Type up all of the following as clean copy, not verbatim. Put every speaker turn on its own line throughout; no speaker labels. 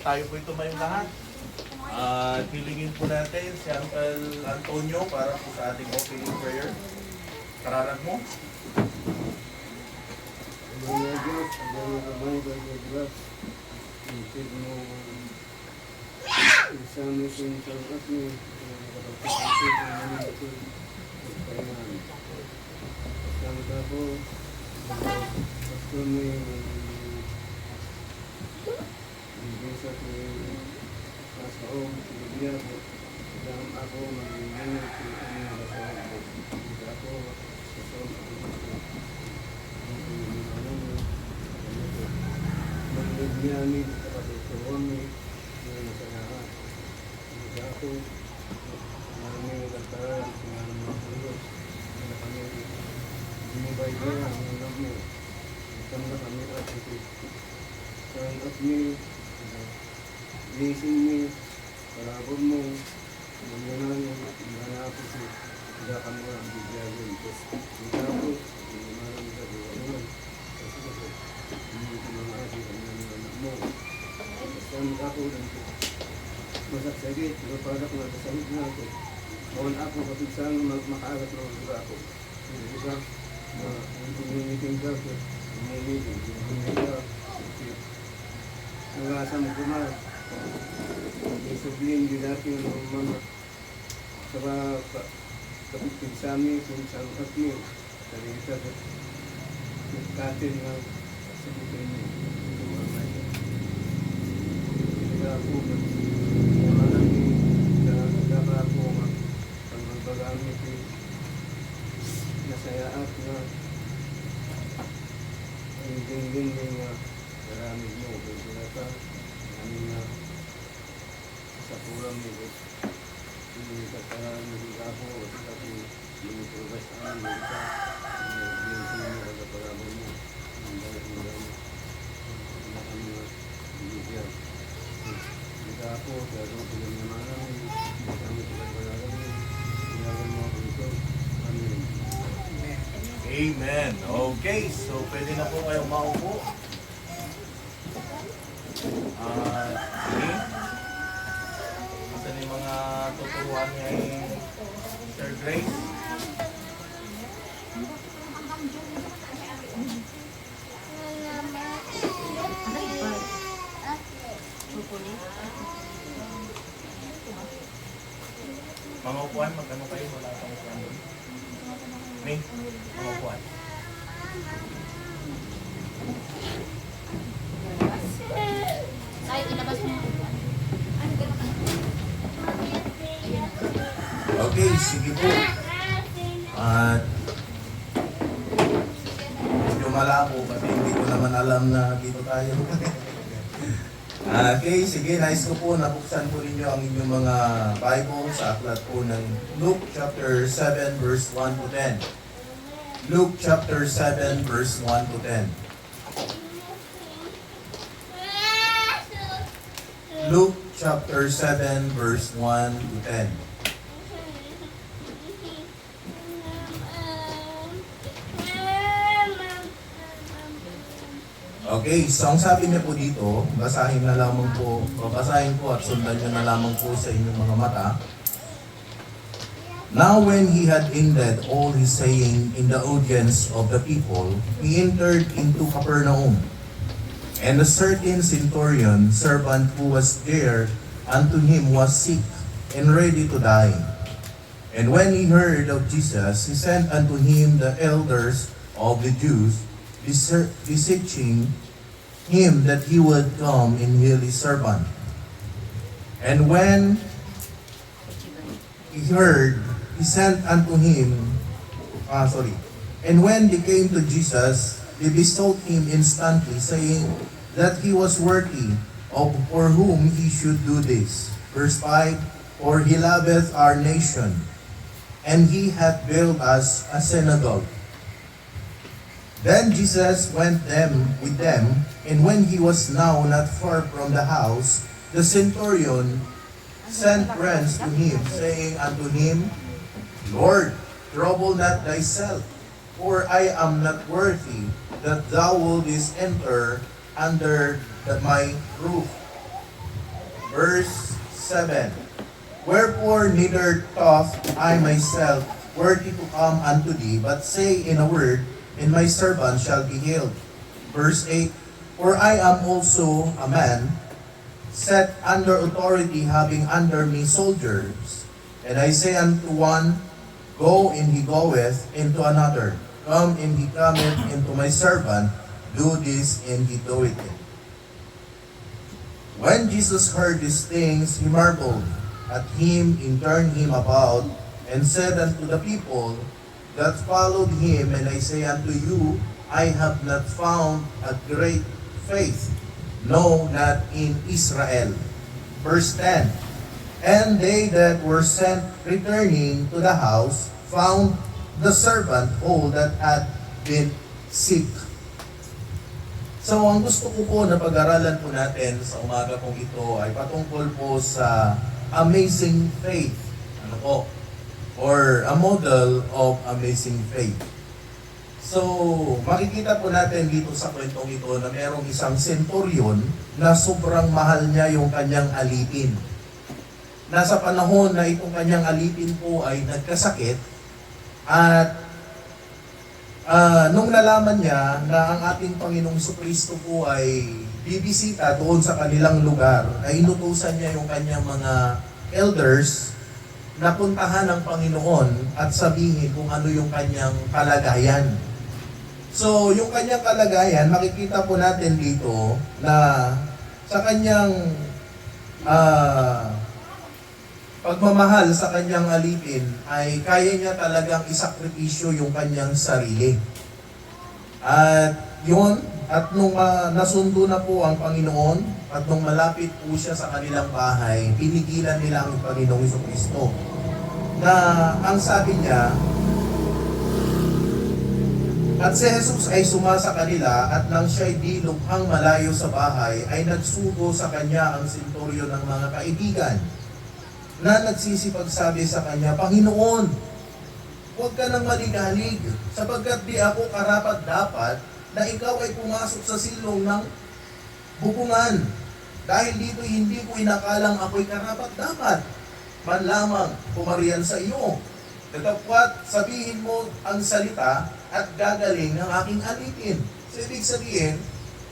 tayo po tumayong lahat. At hilingin po natin si Uncle Antonio para po sa ating opening prayer. Kararan mo.
Mga Diyos, ang mga kamay, mga Diyos, isip mo, isang isang salkat mo, kapag-isip mo namin ito, pagpahingan. Kasama ka po, pastor mo yung bisa ko yung kasaong, sinibiyag, kasama ako, mag-ingat, sinibiyag ako, bisa ako, kasaong, Magnibiyanin sa kapatutuan mo na nasayaan. Hindi ako namin nagtaran sa mga Diyos na kami binibay niya ang alam mo. Isang na kami at ito. Isang at mi, gising mi, parabon mo, manyanan mo, manap ko si tidak kamu ang bibiyagin. Hindi ako, hindi naman sa buwan. Hindi ko mga asin ang anak mo. Kasama ako lang po. Masaksagit, mapadak na kasamit na ako. Kawan ako kapigsang makaagat na mga ako. Hindi ba, hindi ka ako. Hindi ka. Nangasam ko na. Isublin din natin ang mga kapigsami kung saan kami. Salita ko. Katin na sabihin niyo, ito ang mga hindi ako marami na nagkaka ako ang pagpagamit nasayaat na hindi nga marami mo kaya ka namin na sa pulang nito hindi ka parang hindi ako kasi hindi ko basta ang hindi ka hindi mo ang pagpagabal mo Kita ako, kaya kung pinagmamanan, kami pinagmamanan, kailangan mo ako ito. Amen.
Amen. Okay, so pwede na po kayong maupo. Sige. Saan yung mga tuturuan niya Sir Grace? Mga upuan, magkano kayo? Wala pang upuan doon. May mga upuan.
Ay, ilabas mo.
Okay, sige po. At medyo malabo kasi hindi ko naman alam na dito tayo. Okay, sige, nice ko po. Nabuksan po ninyo ang inyong mga Bible sa aklat po ng Luke chapter 7 verse 1 to 10. Luke chapter 7 verse 1 to 10. Luke chapter 7 verse 1 to 10. Okay, so ang sabi niya po dito, basahin na lamang po, babasahin po at sundan niyo na lamang po sa inyong mga mata. Now when he had ended all his saying in the audience of the people, he entered into Capernaum. And a certain centurion, servant who was there unto him, was sick and ready to die. And when he heard of Jesus, he sent unto him the elders of the Jews, beseeching him that he would come and heal his servant. And when he heard, he sent unto him, and when they came to Jesus, they besought him instantly, saying that he was worthy of for whom he should do this. Verse 5, For he loveth our nation, and he hath built us a synagogue. Then Jesus went with them, and when he was now not far from the house, the centurion sent friends to him, saying unto him, Lord, trouble not thyself, for I am not worthy that thou wouldest enter under my roof. Verse 7. Wherefore neither thought I myself worthy to come unto thee, but say in a word, and my servant shall be healed. Verse 8. For I am also a man, set under authority, having under me soldiers. And I say unto one, Go, and he goeth, and to another, Come, and he cometh, and to my servant, Do this, and he doeth it. When Jesus heard these things, he marveled at him, and turned him about, and said unto the people that followed him, And I say unto you, I have not found a great faith, no, not in Israel. Verse 10. And they that were sent returning to the house found the servant whole that had been sick. So ang gusto ko po na pag-aralan po natin sa umaga pong ito ay patungkol po sa amazing faith. Ano po? Or a model of amazing faith. So, makikita po natin dito sa kwentong ito na merong isang centurion na sobrang mahal niya yung kanyang alipin. Nasa panahon na itong kanyang alipin po ay nagkasakit at nung nalaman niya na ang ating Panginoong Jesucristo po ay bibisita doon sa kanilang lugar, ay inutusan niya yung kanyang mga elders na puntahan ng Panginoon at sabihin kung ano yung kanyang kalagayan. So, yung kanyang kalagayan, makikita po natin dito na sa kanyang pagmamahal sa kanyang alipin ay kaya niya talagang isakripisyo yung kanyang sarili. At yun, at nung nasundo na po ang Panginoon, at nung malapit po siya sa kanilang bahay, pinigilan nila ang Panginoong Jesucristo. Na ang sabi niya, at si Jesus ay sumasa kanila, at nang siya'y di lukhang malayo sa bahay, ay nagsugo sa kanya ang senturyo ng mga kaibigan, na nagsisipagsabi sa kanya, Panginoon, huwag ka nang maligalig, sapagkat di ako karapat-dapat na ikaw ay pumasok sa silong ng bubungan. Dahil dito hindi ko inakalang ako'y karapat-dapat, man lamang pumarian sa iyo. Datapwat sabihin mo ang salita at gagaling ng aking alipin. So, ibig sabihin,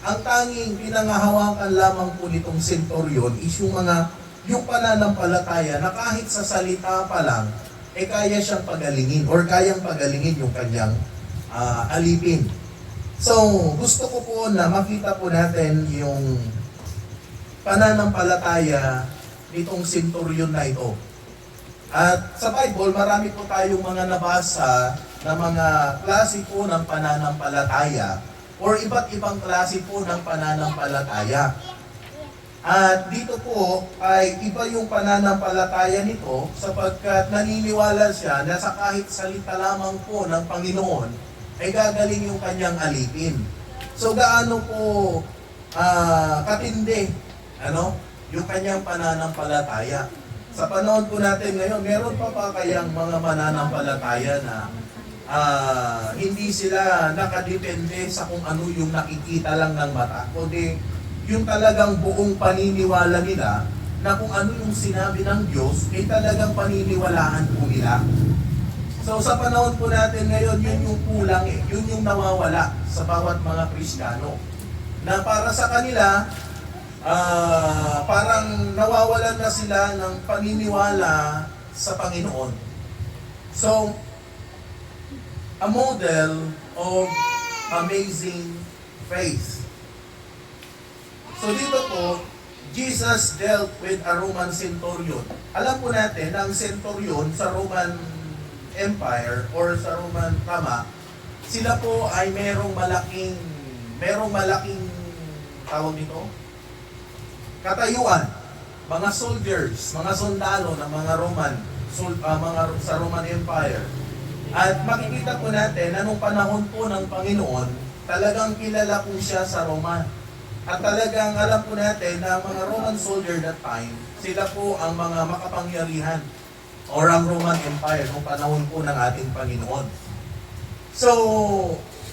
ang tanging pinangahawakan lamang po nitong centurion is yung pananampalataya na kahit sa salita pa lang, kaya siyang pagalingin or kayang pagalingin yung kanyang alipin. So, gusto ko po na makita po natin yung pananampalataya nitong centurion na ito. At sa Bible, marami po tayong mga nabasa na mga klase po ng pananampalataya or iba't ibang klase po ng pananampalataya. At dito po ay iba yung pananampalataya nito sapagkat naniniwala siya na sa kahit salita lamang po ng Panginoon ay gagaling yung kanyang alipin. So gaano po katindi yung kanyang pananampalataya. Sa panahon po natin ngayon, meron pa kayang mga mananampalataya na hindi sila nakadepende sa kung ano yung nakikita lang ng mata, kundi yung talagang buong paniniwala nila na kung ano yung sinabi ng Diyos, ay talagang paniniwalaan po nila. So sa panahon po natin ngayon, yun yung kulang yun yung nawawala sa bawat mga Kristiyano. Na para sa kanila, parang nawawalan na sila ng paniniwala sa Panginoon. So, a model of amazing faith. So dito po, Jesus dealt with a Roman centurion. Alam po natin na ang centurion sa Roman Empire or sa Roman Roma, sila po ay merong malaking tawag nito, katayuan, mga soldiers, mga sundalo ng mga Roman, sa Roman Empire. At makikita po natin na nung panahon po ng Panginoon, talagang kilala po siya sa Roma. At talagang alam po natin na mga Roman soldier that time, sila po ang mga makapangyarihan or ang Roman Empire nung panahon po ng ating Panginoon. So,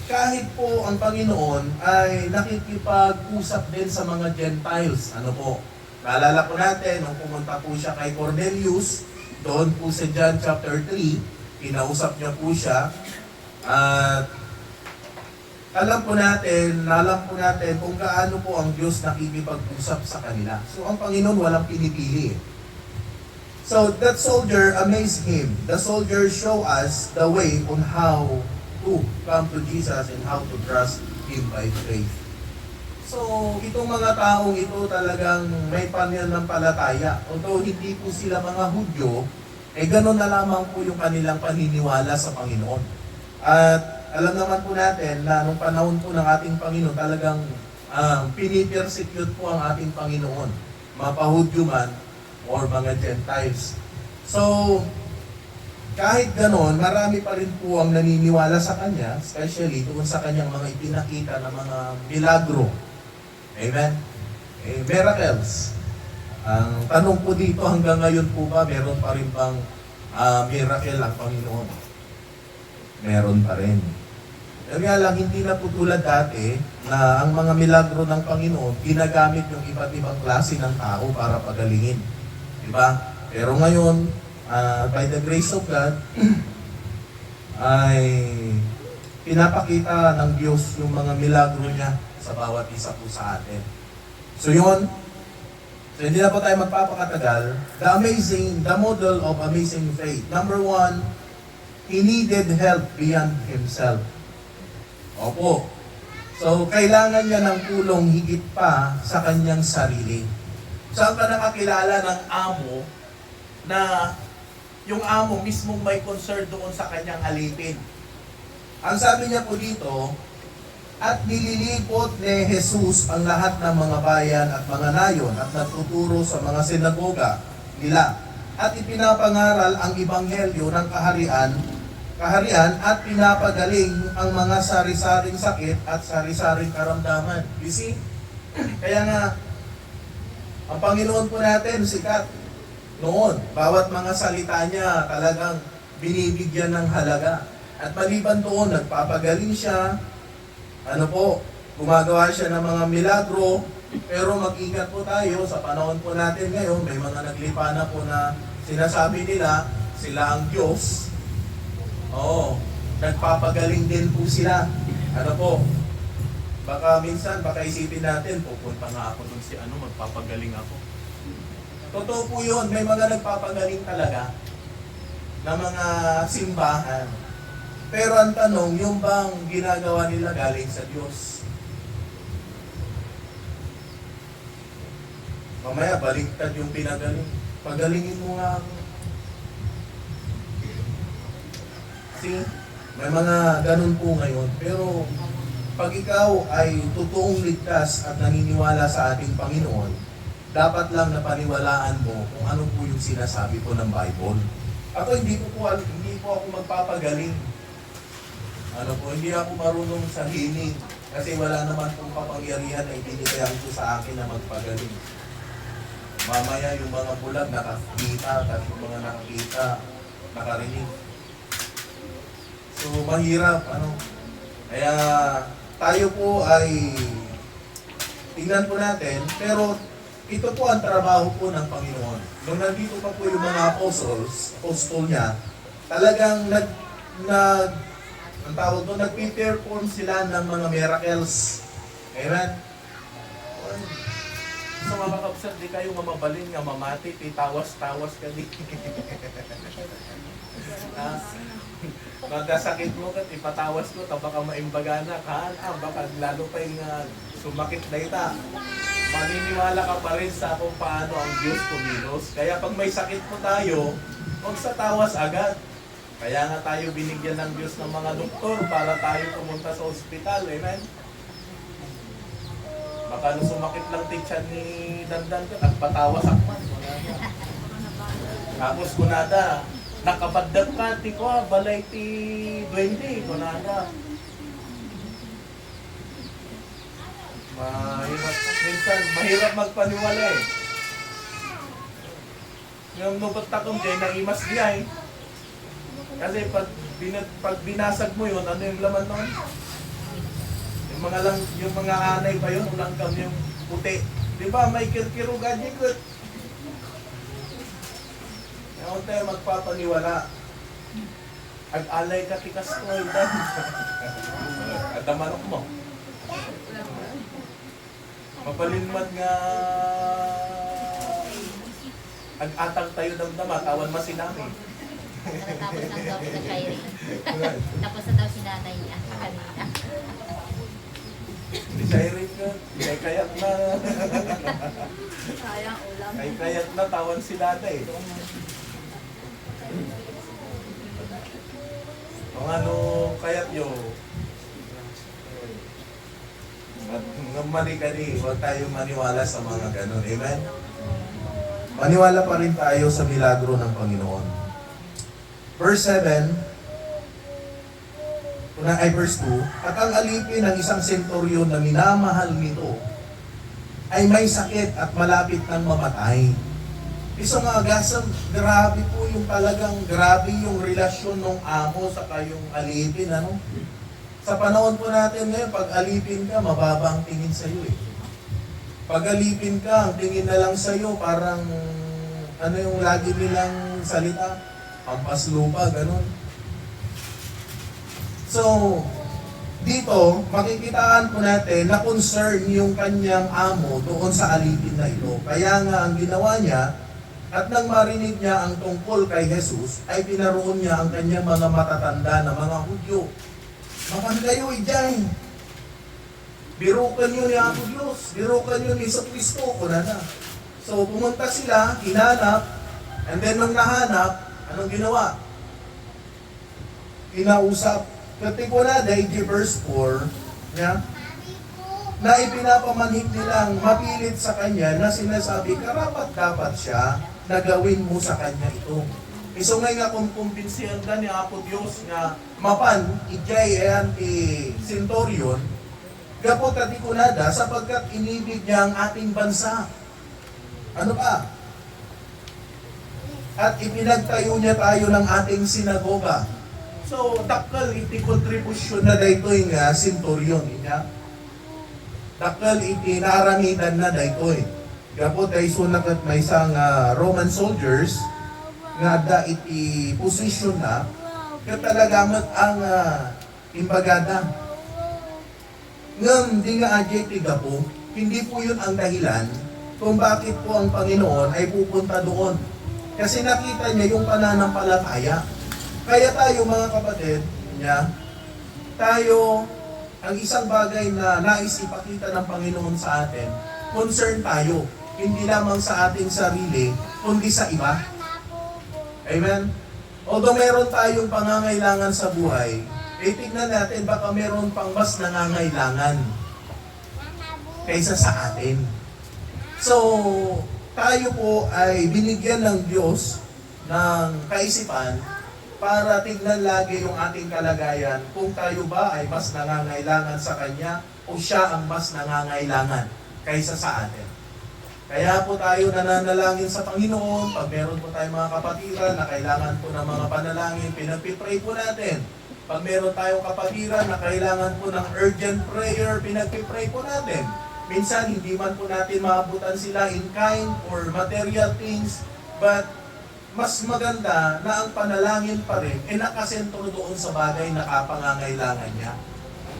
kahit po ang Panginoon ay nakikipag-usap din sa mga Gentiles, Naalala po natin, nung pumunta po siya kay Cornelius, doon po sa John chapter 3, kinausap niya po siya. At alam po natin kung gaano po ang Diyos nakikipag-usap sa kanila. So ang Panginoon walang pinipili. So that soldier amazed him. The soldier show us the way on how to come to Jesus and how to trust Him by faith. So itong mga taong ito talagang may pananampalataya. Although hindi po sila mga Hudyo, gano'n na lamang po yung kanilang paniniwala sa Panginoon. At alam naman po natin na nung panahon po ng ating Panginoon, talagang pinipersecute po ang ating Panginoon, mapahudyo man or mga Gentiles. So, kahit ganon, marami pa rin po ang naniniwala sa Kanya, especially doon sa Kanyang mga ipinakita na mga milagro. Amen? Miracles. Ang tanong po dito, hanggang ngayon po ba, meron pa rin bang miracle ang Panginoon? Meron pa rin. Kaya lang, hindi na po tulad dati na ang mga milagro ng Panginoon, ginagamit yung iba't ibang klase ng tao para pagalingin. Diba? Pero ngayon, by the grace of God, ay pinapakita ng Diyos yung mga milagro niya sa bawat isa po sa atin. So yun, so hindi na po tayo magpapakatagal. The model of amazing faith. Number 1, he needed help beyond himself. Opo. So, kailangan niya ng tulong higit pa sa kanyang sarili. Saan ka nakakilala ng amo na yung amo mismong may concern doon sa kanyang alipin? Ang sabi niya po dito, at nililipot ni Jesus ang lahat ng mga bayan at mga nayon at nagtuturo sa mga sinagoga nila at ipinapangaral ang ebanghelyo ng kaharian at pinapagaling ang mga sari-saring sakit at sari-saring karamdaman. You see? Kaya nga, ang Panginoon po natin, sikat noon. Bawat mga salita niya talagang binibigyan ng halaga. At maliban doon, nagpapagaling siya. Gumagawa siya ng mga milagro. Pero mag-ingat po tayo sa panahon po natin ngayon. May mga naglipa na po na sinasabi nila, sila ang Diyos. Oo, nagpapagaling din po sila. Baka isipin natin, pupunta nga ako dun magpapagaling ako. Totoo po yun, may mga nagpapagaling talaga na mga simbahan. Pero ang tanong, yung bang ginagawa nila galing sa Diyos? Mamaya, baliktad yung pinagaling. Pagalingin mo nga ako. See, may mga ganun po ngayon. Pero pag ikaw ay totoong ligtas at naniniwala sa ating Panginoon, dapat lang na paniwalaan mo kung ano po yung sinasabi po ng Bible. Ako hindi po ako magpapagaling. Hindi ako marunong sa healing kasi wala naman pong kapangyarihan na ibinigay ko sa akin na magpagaling. Mamaya yung mga bulag nakakita at yung mga nakakita nakarinig. So, mahirap, Kaya, tayo po ay tingnan po natin, pero ito po ang trabaho po ng Panginoon. Nung nandito pa po yung mga apostol niya, talagang nag-perform sila ng mga miracles. Amen? So, mga kakapsat, di kayo nga mabalin, nga mamati, tawas-tawas ka di. Magkasakit mo kat ipatawas ko baka maimbagana baka lalo pa yung sumakit na ita. Maniniwala ka pa rin sa kung paano ang Diyos kumilos. Kaya pag may sakit po tayo, huwag sa tawas agad. Kaya nga tayo binigyan ng Diyos ng mga doktor para tayo pumunta sa ospital. Amen? Baka nung sumakit lang tiyan ni Dandan ko, nagpatawas akman. Tapos kunada, nakabadag ka, balay ti 20, kunada. Mahirap magpaniwala eh. Yung nugot takong dyan, naimas diya eh. Kasi pag binasag mo yun, ano yung laman nun? Yung mga anay pa yun, langgam yung puti. Di ba, may kirkiro gadget. Ngayon tayo magpapaniwala. Ag-alay ka tikas ko, idan. At manok mo. Mapalinmat nga ag-atang tayo damdama, tawan masinami.
Tapos lang daw sa Kyrie. Tapos na daw si nanay niya kanina.
Hindi siya irin ka. Kayat na.
Sayang ulam.
Kayat na, tawan si data eh. Kung ano kayat yo. At nung mali ka huwag tayong maniwala sa mga ganun. Amen? Maniwala pa rin tayo sa milagro ng Panginoon. Verse 7, verse 2, at ang alipin ng isang senturyon na minamahal nito ay may sakit at malapit ng mamatay. Isang agasang, grabe po yung talagang, grabe yung relasyon ng amo sa kayong alipin, ano? Sa panahon po natin ngayon, pag alipin ka, mababa ang tingin sa iyo eh. Pag alipin ka, ang tingin na lang sa iyo, parang, ano yung lagi nilang salita? Pampas lupa, ganun. So, dito, makikitaan po natin na concern yung kanyang amo doon sa alipin na ito. Kaya nga, ang ginawa niya, at nang marinig niya ang tungkol kay Jesus, ay pinaroon niya ang kanyang mga matatanda na mga Hudyo. Makan kayo ijay. Birukan nyo ni Apo Diyos. Birukan nyo ni Kristo. Kunana. So, pumunta sila, hinanap, and then nung nahanap, anong ginawa? Kinausap. Katipunada, verse 4, niya, na ipinapamanhik nilang mapilit sa kanya na sinasabi, karapat dapat siya na gawin mo sa kanya ito. So ngay nga kung kumbinsihan ka ni Apo Diyos nga mapan, ijay ayan centurion, gapot katipunada sapagkat inibig niya ang ating bansa. Ano pa? At ipinagtayo niya tayo ng ating sinagoga. So, dakal iti kontribusyon na daytoy nga centurion niya. Dakal iti naaramidan na daytoy. Gapot ay sunakat may isang Roman soldiers nga da iti position na katalagamat ang imbagada. Ngam, di nga adjective po, hindi po yun ang dahilan kung bakit po ang Panginoon ay pupunta doon. Kasi nakita niya yung pananampalataya. Kaya tayo mga kapatid, tayo, ang isang bagay na nais ipakita ng Panginoon sa atin, concern tayo, hindi lamang sa ating sarili, kundi sa iba. Amen? Although meron tayong pangangailangan sa buhay, tignan natin baka meron pang mas nangangailangan kaysa sa atin. So, tayo po ay binigyan ng Diyos ng kaisipan para tignan lagi yung ating kalagayan kung tayo ba ay mas nangangailangan sa Kanya o siya ang mas nangangailangan kaysa sa atin. Kaya po tayo nananalangin sa Panginoon, pag meron po tayong mga kapatiran na kailangan po ng mga panalangin, pinagpipray po natin. Pag meron tayong kapatiran na kailangan po ng urgent prayer, pinagpipray po natin. Minsan, hindi man po natin maabutan sila in kind or material things, but mas maganda na ang panalangin pa rin ay nakasentro doon sa bagay na kapangangailangan niya.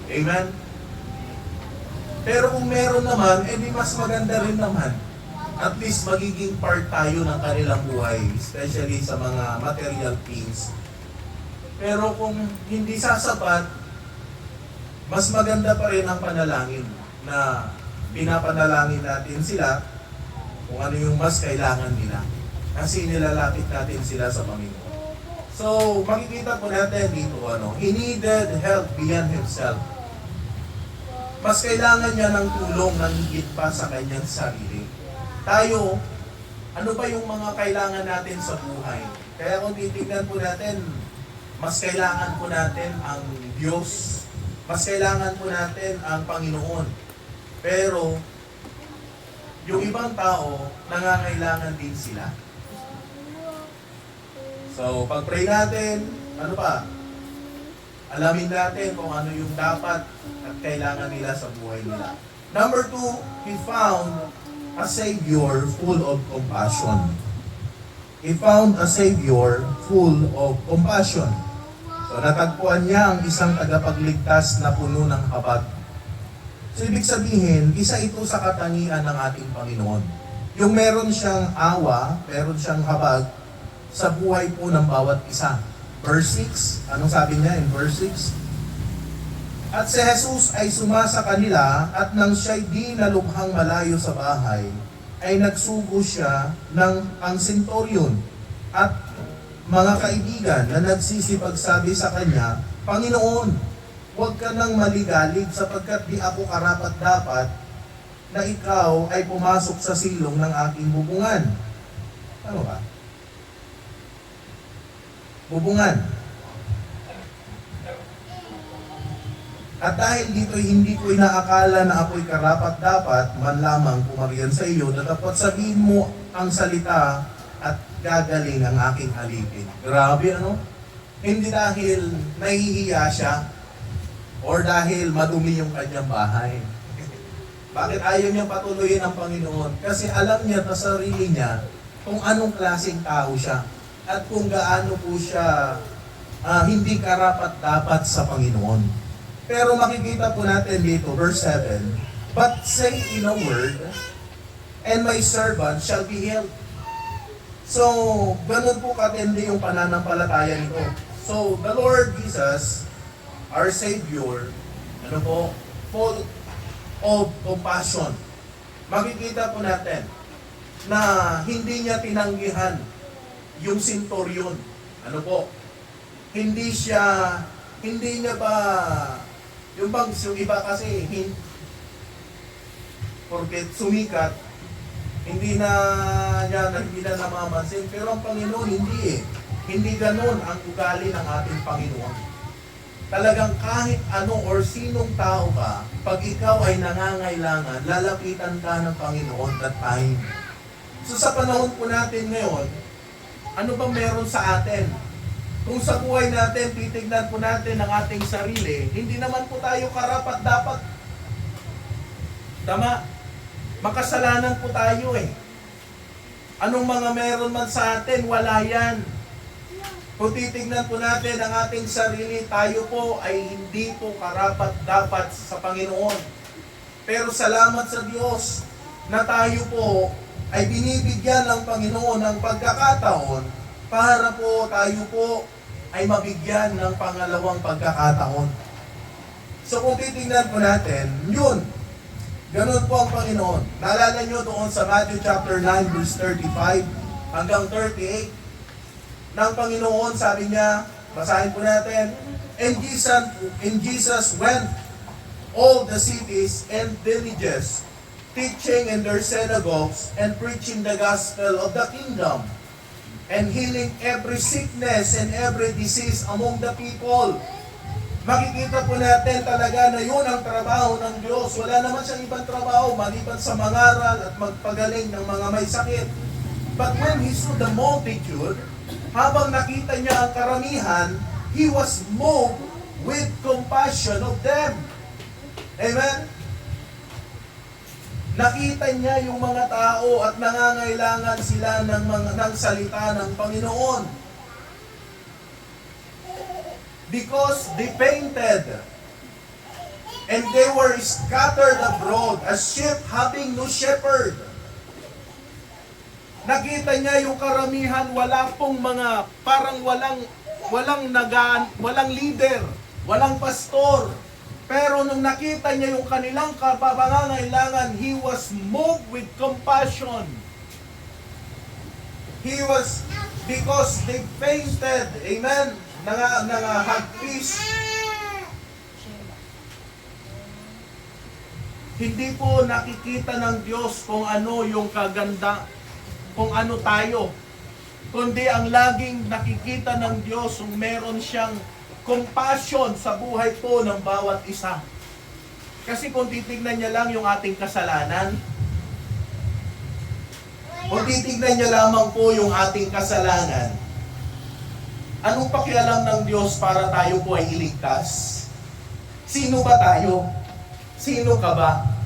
Amen? Pero kung meron naman, di mas maganda rin naman. At least magiging part tayo ng kanilang buhay, especially sa mga material things. Pero kung hindi sasapat, mas maganda pa rin ang panalangin na pinapanalangin natin sila kung ano yung mas kailangan nila. Kasi nilalapit natin sila sa Panginoon. So, makikita po natin dito, he needed help beyond himself. Mas kailangan niya ng tulong ng higit pa sa kanyang sarili. Tayo, ano ba yung mga kailangan natin sa buhay? Kaya kung titignan po natin, mas kailangan po natin ang Diyos. Mas kailangan po natin ang Panginoon. Pero, yung ibang tao, nangangailangan din sila. So, pag-pray natin, ano pa? Alamin natin kung ano yung dapat at kailangan nila sa buhay nila. Number two, he found a Savior full of compassion. He found a Savior full of compassion. So natagpuan niya ang isang tagapagligtas na puno ng habag. So ibig sabihin, isa ito sa katangian ng ating Panginoon. Yung meron siyang awa, meron siyang habag sa buhay po ng bawat isa. Verse 6, anong sabi niya in verse 6? At si Jesus ay sumasa kanila at nang siya'y di nalubhang malayo sa bahay, ay nagsugo siya ng ang senturyon at mga kaibigan na nagsisipagsabi sa kanya, Panginoon, huwag ka nang maligalig sapagkat di ako karapat-dapat na ikaw ay pumasok sa silong ng aking bubungan. Ano ba? Bubungan. At dahil dito hindi ko inaakala na ako'y karapat-dapat man lamang pumariyan sa iyo, na dapat sabihin mo ang salita at gagaling ang aking alipin. Grabe ano? Hindi dahil nahihiya siya or dahil madumi yung kanyang bahay. Bakit ayaw niyang patuloyin ang Panginoon? Kasi alam niya sa sarili niya kung anong klaseng tao siya at kung gaano po siya hindi karapat-dapat sa Panginoon. Pero makikita po natin dito, verse 7, But say in a word, and my servant shall be healed. So, ganun po katindi yung pananampalataya nito. So, the Lord Jesus, our Savior, ano po, full of compassion. Makikita po natin na hindi niya tinanggihan yung centurion. Ano po? Hindi niya ba, yung iba kasi, porket sumikat, hindi na namamansin. Pero ang Panginoon, hindi eh. Hindi ganon ang ugali ng ating Panginoon. Talagang kahit ano or sinong tao ka, pag ikaw ay nangangailangan, lalapitan ka ng Panginoon that time. So sa panahon po natin ngayon, ano ba meron sa atin? Kung sa buhay natin, titignan po natin ang ating sarili, hindi naman po tayo karapat-dapat. Tama? Makasalanan po tayo eh. Anong mga meron man sa atin, wala yan. Kung titignan po natin ang ating sarili, tayo po ay hindi po karapat-dapat sa Panginoon. Pero salamat sa Diyos na tayo po ay binibigyan ng Panginoon ng pagkakataon para po tayo po ay mabigyan ng pangalawang pagkakataon. So kung titingnan po natin, yun, ganun po ang Panginoon. Naalala nyo doon sa Matthew chapter 9 verse 35 hanggang 38, ng Panginoon, sabi niya, basahin po natin, And Jesus went all the cities and villages, teaching in their synagogues and preaching the gospel of the kingdom, and healing every sickness and every disease among the people. Makikita po natin talaga na yun ang trabaho ng Diyos. Wala naman siyang ibang trabaho maliban sa mangaral at magpagaling ng mga may sakit. But when he saw the multitude, habang nakita niya ang karamihan, he was moved with compassion of them. Amen? Nakita niya yung mga tao at nangangailangan sila ng salita ng Panginoon. Because they fainted and they were scattered abroad as sheep having no shepherd. Nakita niya yung karamihan, wala pong mga, parang walang leader, walang pastor. Pero nung nakita niya yung kanilang kapangangailangan, he was moved with compassion. He was, because they fainted, amen, nangahagpis. Hindi po nakikita ng Diyos kung ano yung kaganda, kung ano tayo, kundi ang laging nakikita ng Diyos kung meron siyang compassion sa buhay po ng bawat isa. Kasi kung titignan niya lang yung ating kasalanan, kung titignan niya lamang po yung ating kasalanan, anong pakialam ng Diyos para tayo po ay iligtas? Sino ba tayo? Sino ka ba?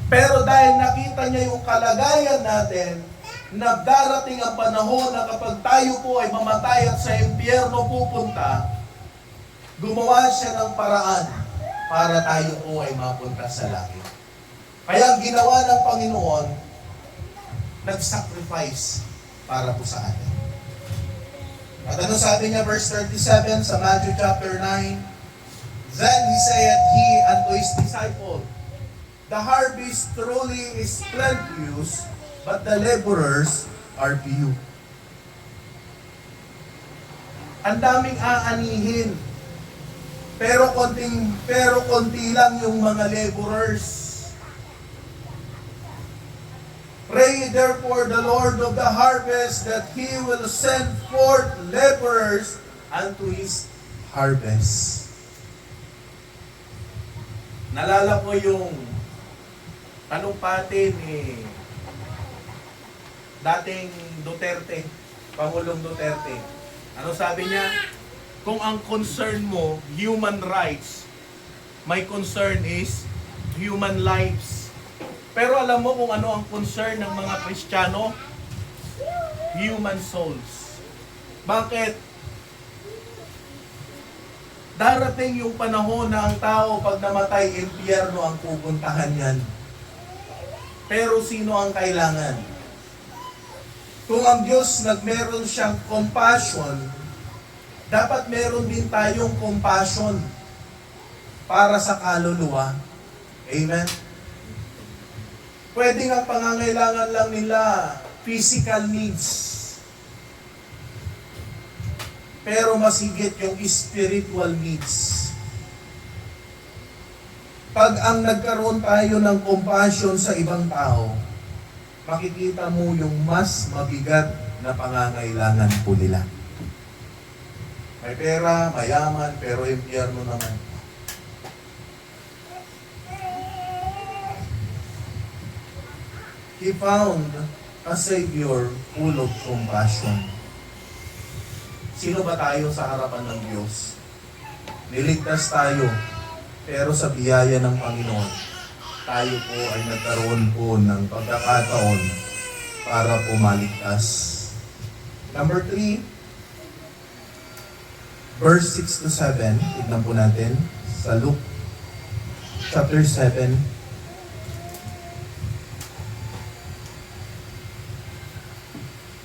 Pero dahil nakita niya yung kalagayan natin, na darating ang panahon na kapag tayo po ay mamatay at sa impyerno pupunta, gumawa siya ng paraan para tayo po ay mapunta sa langit. Kaya ang ginawa ng Panginoon, nag-sacrifice para po sa atin. At ano sabi niya, verse 37 sa Matthew chapter 9, Then he saith he unto his disciple, The harvest truly is plenteous, but the laborers are few. Ang daming aanihin, pero konti lang yung mga laborers. Pray therefore the Lord of the harvest that He will send forth laborers unto His harvest. Nalala ko yung talumpati ni dating Duterte, Pangulong Duterte. Ano sabi niya? Kung ang concern mo, human rights, my concern is human lives. Pero alam mo kung ano ang concern ng mga Kristiyano? Human souls. Bakit? Darating yung panahon na ang tao pag namatay, impyerno ang pupuntahan yan. Pero sino ang kailangan? Kung ang Diyos meron siyang compassion, dapat meron din tayong compassion para sa kaluluwa. Amen? Pwede nga pangangailangan lang nila physical needs. Pero mas higit yung spiritual needs. Pag ang nagkaroon tayo ng compassion sa ibang tao, makikita mo yung mas mabigat na pangangailangan po nila. May pera, mayaman, pero impyerno naman. He found a Savior full of compassion. Sino ba tayo sa harapan ng Diyos? Niligtas tayo, pero sa biyaya ng Panginoon, tayo po ay nagkaroon po ng pagkakataon para po maligtas. Number 3, verse 6 to 7, tignan po natin sa Luke chapter 7.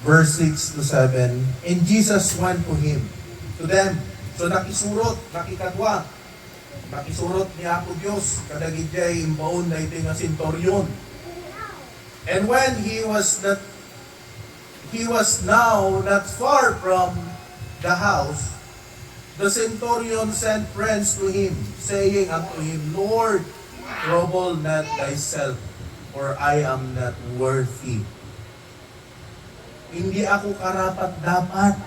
Verse 6 to 7, And Jesus went to them. So nakisurot, nakikadwa. Nakisurot niya ako Diyos, kadagid jay imbaon na ito nga sentoryon. And when he was now not far from the house, the centurion sent friends to him, saying unto him, Lord, trouble not thyself, for I am not worthy. Hindi ako karapat-dapat.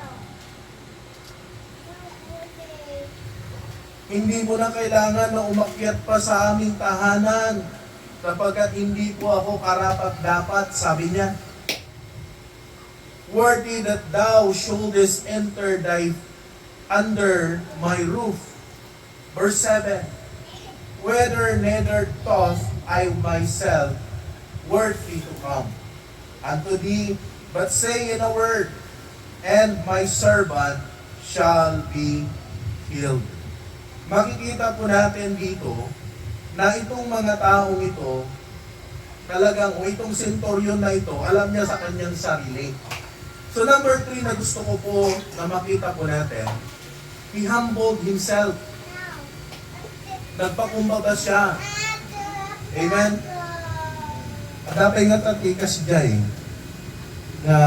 Hindi mo na kailangan na umakyat pa sa aming tahanan sapagkat hindi po ako karapat-dapat, sabi niya. Worthy that thou shouldest enter under my roof. Verse 7, Whether neither thought I myself worthy to come unto thee, but say in a word, and my servant shall be healed. Makikita po natin dito na itong mga taong ito, talagang itong centurion na ito, alam niya sa kanyang sarili. So number 3 na gusto ko po na makita po natin, he humbled himself. Nagpakumbaga siya. Amen? At dapat nga tatikas dyan na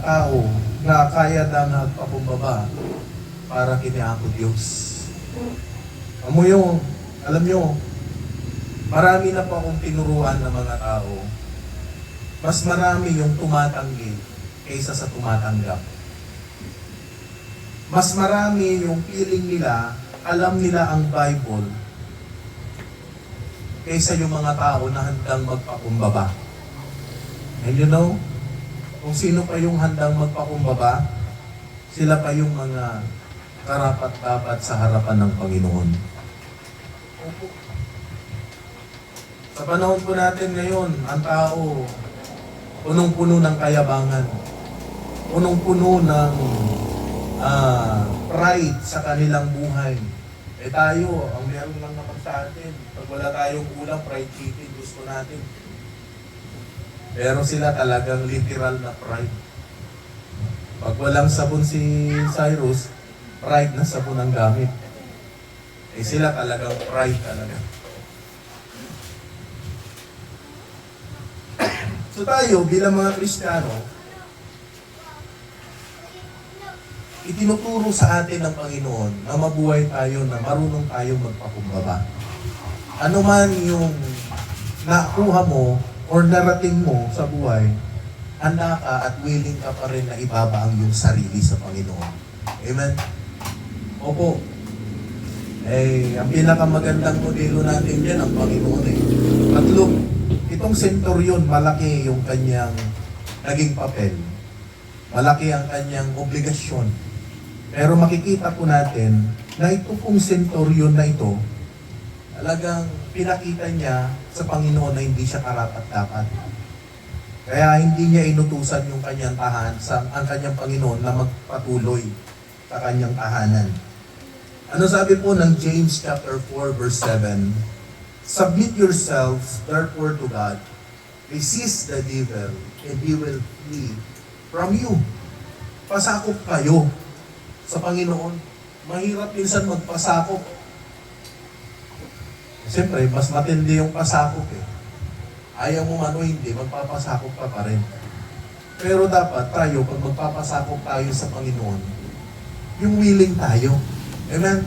tao na kaya na nagpakumbaba para kini ako Diyos. Alam nyo, marami na po akong tinuruan ng mga tao. Mas marami yung tumatanggi kaysa sa tumatanggap. Mas marami yung feeling nila, alam nila ang Bible, kaysa yung mga tao na handang magpakumbaba. And you know, kung sino pa yung handang magpakumbaba, sila pa yung mga karapat-dapat sa harapan ng Panginoon. Sa panahon po natin ngayon, ang tao, punong-puno ng kayabangan. Punong-puno ng pride sa kanilang buhay. Eh tayo, ang meron lang naman sa atin, pag wala tayong ulam, fried chicken, gusto natin. Pero sila talagang literal na pride. Pag walang sabon si Cyrus, pride na sabon ang gamit. Eh sila talagang pride talaga. So tayo, bilang mga Kristiyano, itinuturo sa atin ng Panginoon na mabuhay tayo, na marunong tayo magpakumbaba. Ano man yung nakuha mo or narating mo sa buhay, handa ka at willing ka pa rin na ibaba ang iyong sarili sa Panginoon. Amen? Opo. Eh, ang pinakamagandang modelo natin dyan, ang Panginoon eh. At look, itong centurion, malaki yung kanyang naging papel. Malaki ang kanyang obligasyon. Pero makikita po natin na ito pong centurion na ito, talagang pinakita niya sa Panginoon na hindi siya karapat-dapat. Kaya hindi niya inutusan yung kanyang ang kanyang Panginoon na magpatuloy sa kanyang tahanan. Ano sabi po ng James chapter 4 verse 7? Submit yourselves therefore to God. Resist the devil and he will flee from you. Pasakop kayo sa Panginoon. Mahirap minsan magpasakop. Siyempre, mas matindi yung pasakop eh. Ayaw mo man o hindi, magpapasakop ka pa rin. Pero dapat tayo, pag magpapasakop tayo sa Panginoon, yung willing tayo. Amen?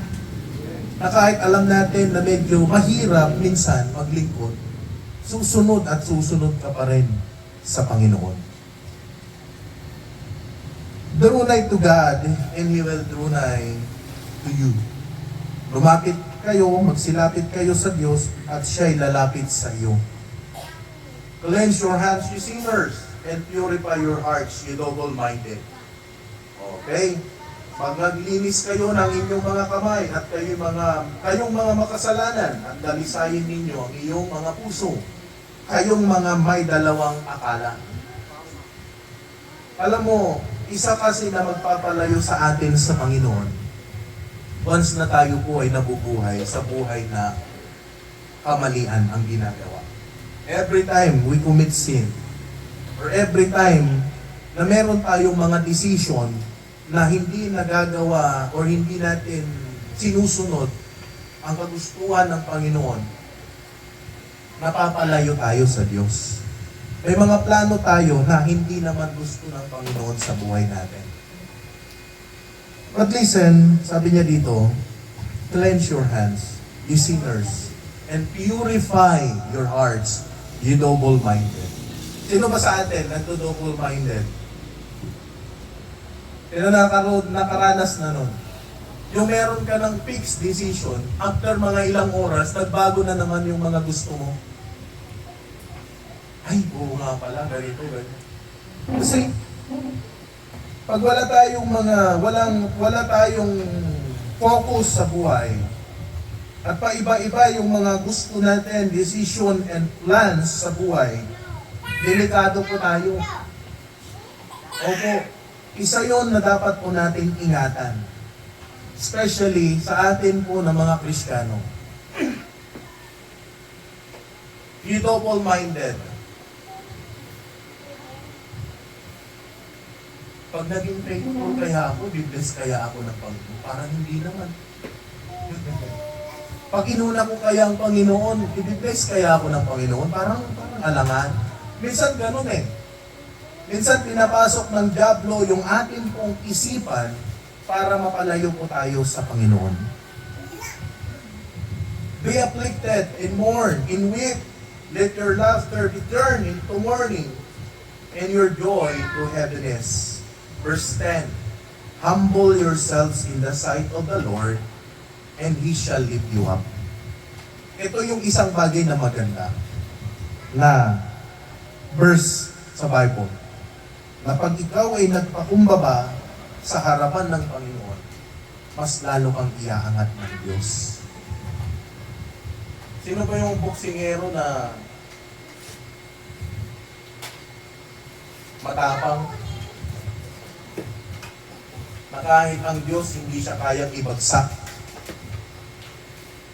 Na kahit alam natin na medyo mahirap minsan maglingkod, susunod at susunod ka pa rin sa Panginoon. Draw nigh to God, and He will draw nigh to you. Lumapit kayo, magsilapit kayo sa Diyos, at Siya'y lalapit sa iyo. Cleanse your hands, you sinners, and purify your hearts, you double-minded. Okay? Pag naglinis kayo ng inyong mga kamay at kayong mga makasalanan at dalisayin ninyo ang iyong mga puso, kayong mga may dalawang akala. Alam mo, isa kasi na magpapalayo sa atin sa Panginoon, once na tayo po ay nabubuhay sa buhay na kamalian ang ginagawa. Every time we commit sin, or every time na meron tayong mga decision na hindi nagagawa or hindi natin sinusunod ang kagustuhan ng Panginoon, napapalayo tayo sa Diyos. May mga plano tayo na hindi naman gusto ng Panginoon sa buhay natin. But listen, sabi niya dito, cleanse your hands, you sinners, and purify your hearts, you double-minded. Sino ba sa atin nagdo-double-minded? Pero nakaranas na nun. Yung meron ka ng fixed decision, after mga ilang oras, nagbago na naman yung mga gusto mo. Ay, oo nga pala, ganito, ganito. Kasi, pag wala tayong focus sa buhay, at paiba-iba yung mga gusto natin, decision and plans sa buhay, delikado po tayo. Opo, isa yon na dapat po natin ingatan. Especially sa atin po na mga Kristiyano. You double-minded. Pag naging faithful kaya ako, bibless kaya ako ng Panginoon. Parang hindi naman. Pag inuna ko kaya ang Panginoon, ibibless kaya ako ng Panginoon. Parang alangan. Minsan ganun eh. Minsan pinapasok ng dyablo yung atin pong isipan para mapalayo po tayo sa Panginoon. Be afflicted and mourn and weep. Let your laughter be turned into mourning and your joy to heaviness. Verse 10, humble yourselves in the sight of the Lord and He shall lift you up. Ito yung isang bagay na maganda na verse sa Bible. Na pag ikaw ay nagpakumbaba sa harapan ng Panginoon, mas lalo kang iaangat ng Diyos. Sino ba yung boksingero na matapang, na kahit ang Diyos hindi siya kayang ibagsak,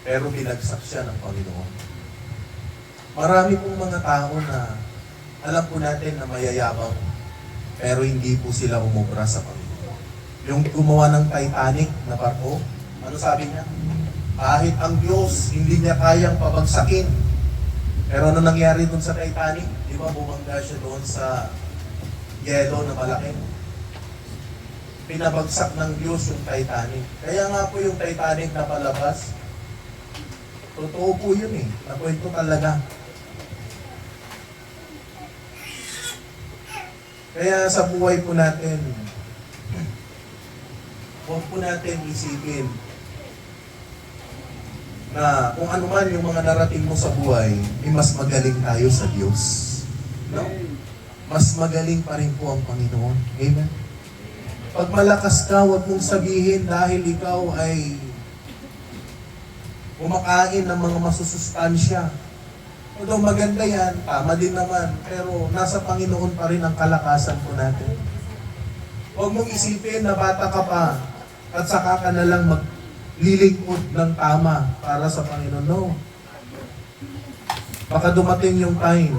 pero binagsak siya ng Panginoon. Marami pong mga tao na alam po natin na mayayabang, pero hindi po sila umubra sa Panginoon. Yung gumawa ng Titanic na barko, ano sabi niya? Kahit ang Diyos hindi niya kayang pabagsakin. Pero ano nangyari dun sa Titanic? Di ba bumangga siya doon sa yelo na malaki? Pinabagsak ng Diyos yung Titanic. Kaya nga po yung Titanic na palabas, totoo po yun eh. Nakwento talaga. Kaya sa buhay po natin, huwag po natin isipin na kung ano man yung mga narating mo sa buhay, mas magaling tayo sa Diyos. No? Mas magaling pa rin po ang Panginoon. Amen? Pag malakas ka, huwag mong sabihin dahil ikaw ay kumakain ng mga masusustansya. Although maganda yan, tama din naman, pero nasa Panginoon pa rin ang kalakasan po natin. Huwag mong isipin na bata ka pa at saka ka na lang maglilingkod ng tama para sa Panginoon. No. Baka dumating yung time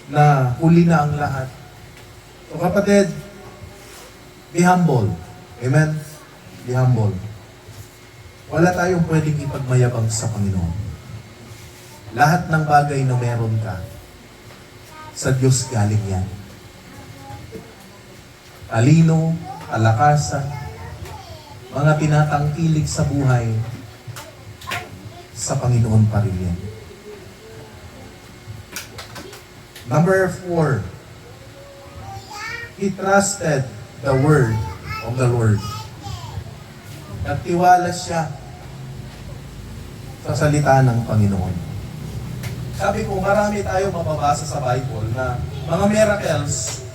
na huli na ang lahat. So kapatid, be humble. Amen? Be humble. Wala tayong pwedeng ipagmayabang sa Panginoon. Lahat ng bagay na meron ka, sa Diyos galing yan. Talino, kalakasan, mga tinatangkilik sa buhay, sa Panginoon pa rin yan. Number 4, he trusted the word of the Lord. Nagtiwala siya sa salita ng Panginoon. Sabi ko, marami tayo mababasa sa Bible na mga miracles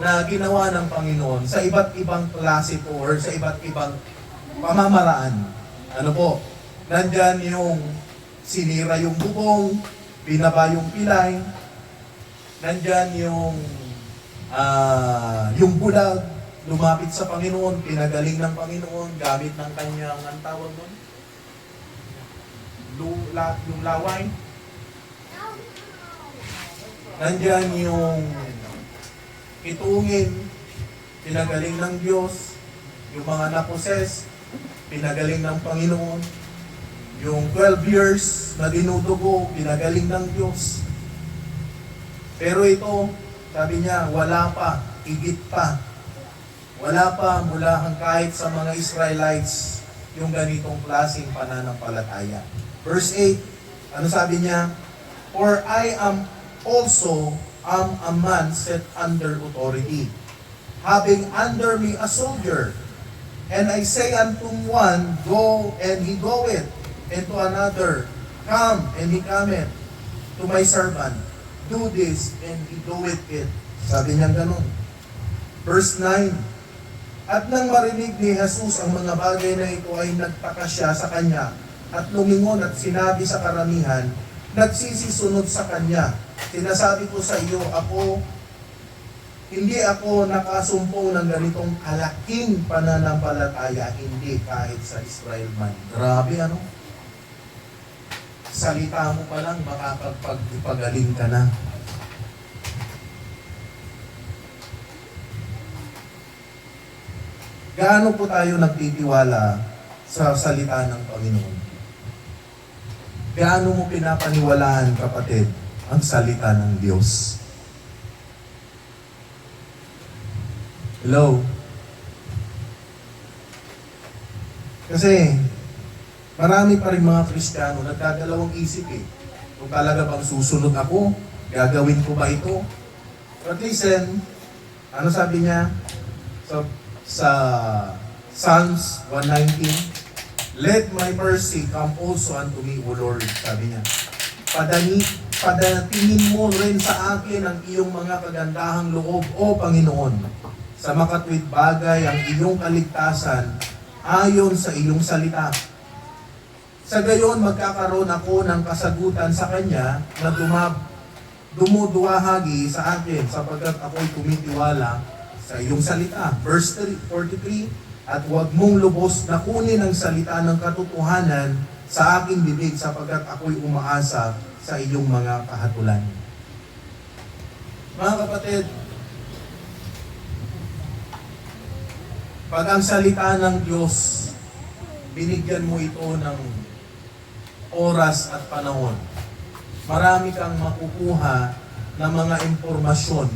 na ginawa ng Panginoon sa iba't ibang klase po or sa iba't ibang pamamaraan. Ano po? Nandyan yung sinira yung bubong, binaba yung pilay, nandyan yung bulag, lumapit sa Panginoon, pinagaling ng Panginoon, gamit ng kanyang, ang tawag doon? Yung laway. Nandyan yung itungin, pinagaling ng Diyos. Yung mga naposes, pinagaling ng Panginoon. Yung 12 years na dinudugo, pinagaling ng Diyos. Pero ito, sabi niya, wala pa, higit pa. Wala pa mula kahit sa mga Israelites yung ganitong klaseng pananampalataya. Verse 8, ano sabi niya? For I am also a man set under authority, having under me a soldier. And I say unto one, go, and he goeth, and to another, come, and he cometh. To my servant, do this, and he doeth it. Sabi niya ganun. Verse 9, at nang marinig ni Jesus ang mga bagay na ito ay nagtaka siya sa kanya at lumingon at sinabi sa karamihan, nagsisisunod sa kanya. Sinasabi ko sa iyo, hindi ako nakasumpong ng ganitong kalaking pananampalataya, hindi kahit sa Israel man. Grabe ano? Salita mo pa lang, makakapagpagaling ka na. Gaano po tayo nagtitiwala sa salita ng Panginoon? Gaano mo pinapaniwalaan, kapatid, ang salita ng Diyos? Hello? Kasi, marami pa rin mga Kristiyano nagdadalawang isip eh. Kung talaga bang susunod ako, gagawin ko ba ito? But listen, ano sabi niya? Sa Psalms 119, let my mercy come also unto me, O Lord, sabi niya. Padatingin mo rin sa akin ang iyong mga kagandahang loob, O Panginoon, sa makatwid bagay ang iyong kaligtasan ayon sa iyong salita. Sa gayon, magkakaroon ako ng kasagutan sa Kanya na dumuduwahagi sa akin sapagkat ako'y kumitiwala sa iyong salita. Verse 43, at huwag mong lubos na kunin ang salita ng katotohanan sa aking bibig sapagkat ako'y umaasa sa iyong mga kahatulan. Mga kapatid, pag ang salita ng Diyos, binigyan mo ito ng oras at panahon, marami kang makukuha ng mga impormasyon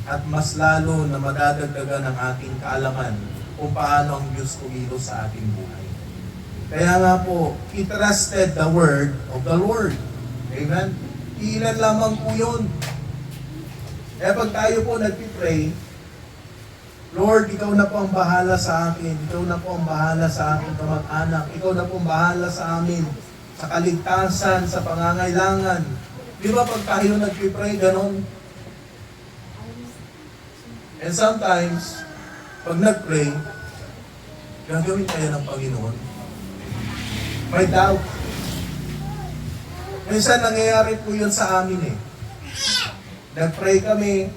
at mas lalo na madadagdagan ng ating kaalaman kung paano ang Diyos kumilos sa ating buhay. Kaya nga po, he trusted the word of the Lord. Amen? Ilan lamang po yun. Kaya pag tayo po nagpipray, Lord, ikaw na po ang bahala sa akin. Ikaw na po ang bahala sa aking kamag-anak. Ikaw na po ang bahala sa amin. Sa kaligtasan, sa pangangailangan. Di ba pag tayo nagpipray, ganon? And sometimes, pag nagpray, gagawin tayo ng Panginoon. May doubt. Minsan nangyayari po yun sa amin eh. Nagpray kami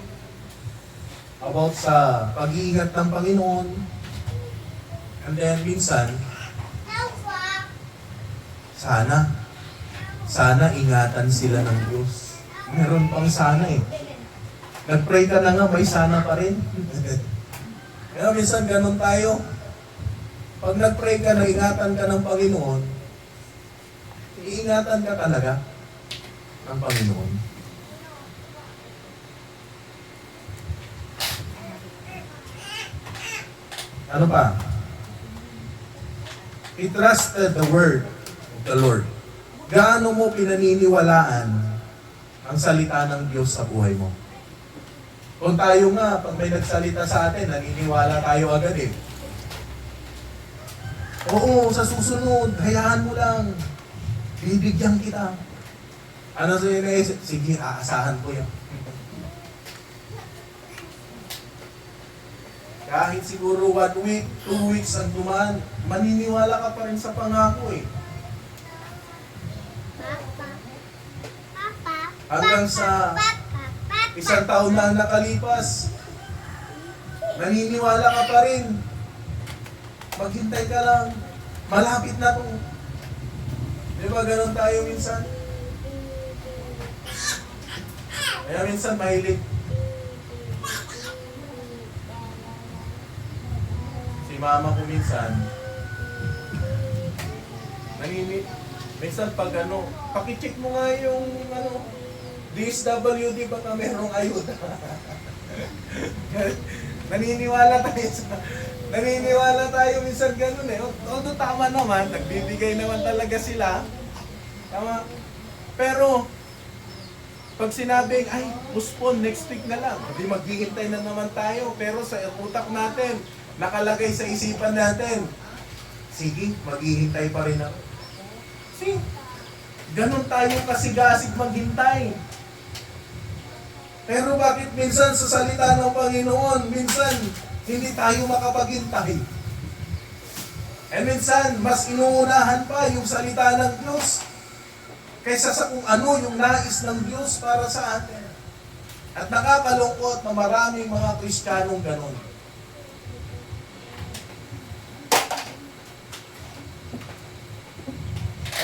about sa pag-iingat ng Panginoon. And then minsan, sana ingatan sila ng Diyos. Meron pang sana eh. Nagpray ka na nga, may sana pa rin. Kaya minsan ganun tayo. Pag nagpray ka, ingatan ka ng Panginoon, iingatan ka talaga ng Panginoon. Ano pa? He trusted the word of the Lord. Gaano mo pinaniniwalaan ang salita ng Diyos sa buhay mo? Kung tayo nga, pag may nagsalita sa atin, naniniwala tayo agad eh. Oo, sa susunod, hayaan mo lang. Bibigyan kita. Ano sa inyo naisip? Sige, aasahan ko yan. Kahit siguro 1 week, 2 weeks ang dumaan, maniniwala ka pa rin sa pangako eh. Hanggang sa 1 taon na nakalipas, naniniwala ka pa rin. Maghintay ka lang. Malapit na to. Di ba ganun tayo minsan? Kaya minsan mahilig. Si mama ko minsan, minsan pag pakicheck mo nga yung DSWD baka merong ayuda. Naniniwala tayo minsan ganun eh. Although tama naman, nagbibigay naman talaga sila. Tama. Pero, pag sinabing, ay, postpone, next week na lang. Hindi maghihintay na naman tayo. Pero sa utak natin, nakalagay sa isipan natin, sige, maghihintay pa rin ako. See, ganun tayo kasigasig maghintay. Pero bakit minsan sa salita ng Panginoon, minsan hindi tayo makapaghintay? And minsan, mas inuunahan pa yung salita ng Diyos kaysa sa kung ano yung nais ng Diyos para sa atin. At nakakalungkot na maraming mga Kristiyanong ganun.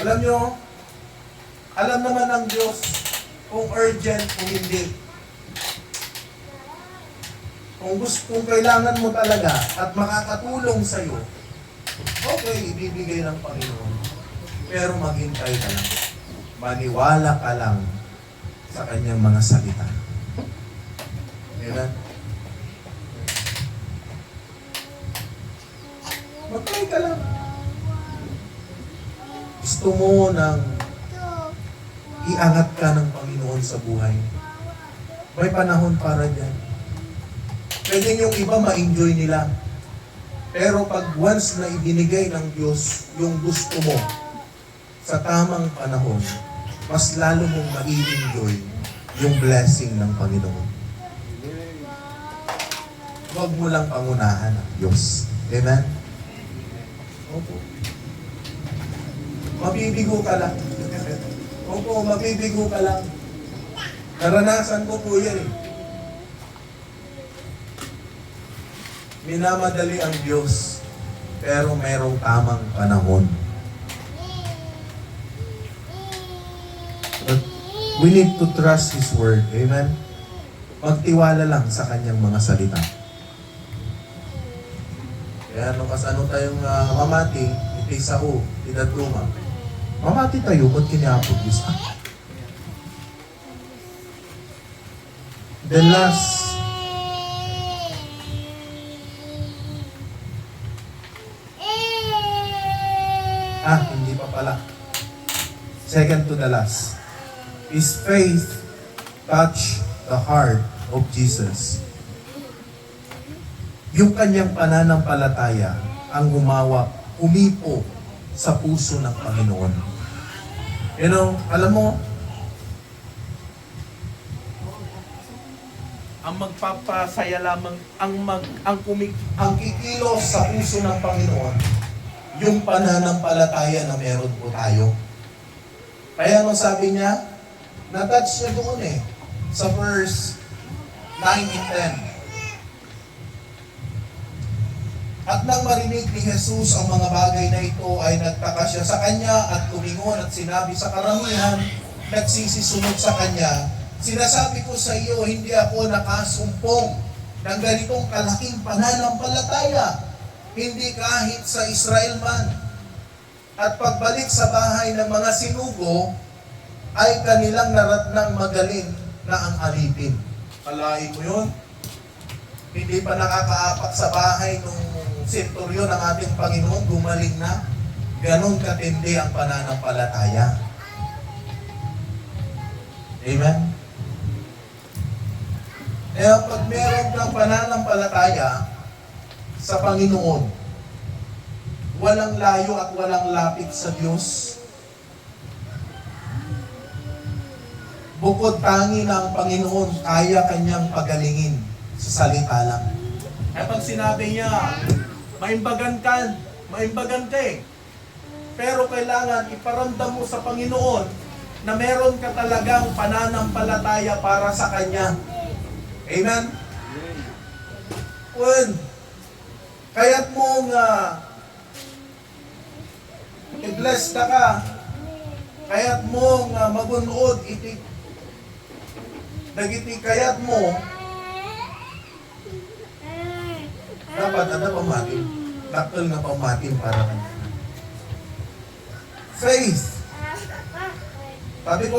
Alam nyo, alam naman ng Diyos kung urgent o hindi. Kung kailangan mo talaga at makakatulong sa'yo, okay, ibibigay ng Panginoon. Pero maghintay ka lang. Maniwala ka lang sa kanyang mga salita. Amen? Mag-pray ka lang. Gusto mo nang iangat ka ng Panginoon sa buhay. May panahon para dyan. Pwede yung iba ma-enjoy nila. Pero pag once na ibinigay ng Diyos yung gusto mo sa tamang panahon, mas lalo mong ma-enjoy yung blessing ng Panginoon. Huwag mo lang pangunahan ang Diyos. Amen? Opo. Mabibigo ka lang. Opo, mabibigo ka lang. Naranasan ko po yan eh. Minamadali ang Diyos, pero merong tamang panahon. But we need to trust His Word. Amen? Magtiwala lang sa Kanyang mga salita. Kaya nung kasano tayong mamati, iti sa o, idaduma. Mamati tayo, ba't kiniapod Diyos? The last hindi pa pala. Second to the last. His faith touched the heart of Jesus. Yung kanyang pananampalataya ang humipo sa puso ng Panginoon. You know, alam mo, ang magpapasaya lamang, ang kikilos sa puso ng Panginoon, yung pananampalataya na meron po tayo. Kaya nung sabi niya, na-touch niya doon sa verse 9 and 10. At nang marinig ni Jesus ang mga bagay na ito, ay nagtaka siya sa kanya at tumingon at sinabi sa karamihan, nagsisisunod sa kanya, sinasabi ko sa iyo, hindi ako nakasumpong ng ganitong kalaking pananampalataya, hindi kahit sa Israel man. At pagbalik sa bahay ng mga sinugo, ay kanilang naratnang magaling na ang alipin. Kalain mo yun? Hindi pa nakakaapak sa bahay nung senturyon ng ating Panginoon, gumaling na. Ganon katindi ang pananampalataya. Amen? Kaya pag meron kang pananampalataya sa Panginoon, walang layo at walang lapit sa Diyos. Bukod tangi na ang Panginoon, kaya kanyang pagalingin sa salita lang. Kaya pag sinabi niya, maimbagan ka pero kailangan iparamdam mo sa Panginoon na meron ka talagang pananampalataya para sa Kanya. Amen? When, kaya't mong i-bless ka, kaya't mong magunod iti dagiti kayat mo, dapat pamatin. Daktal na pamatin para kanya. Faith. Sabi ko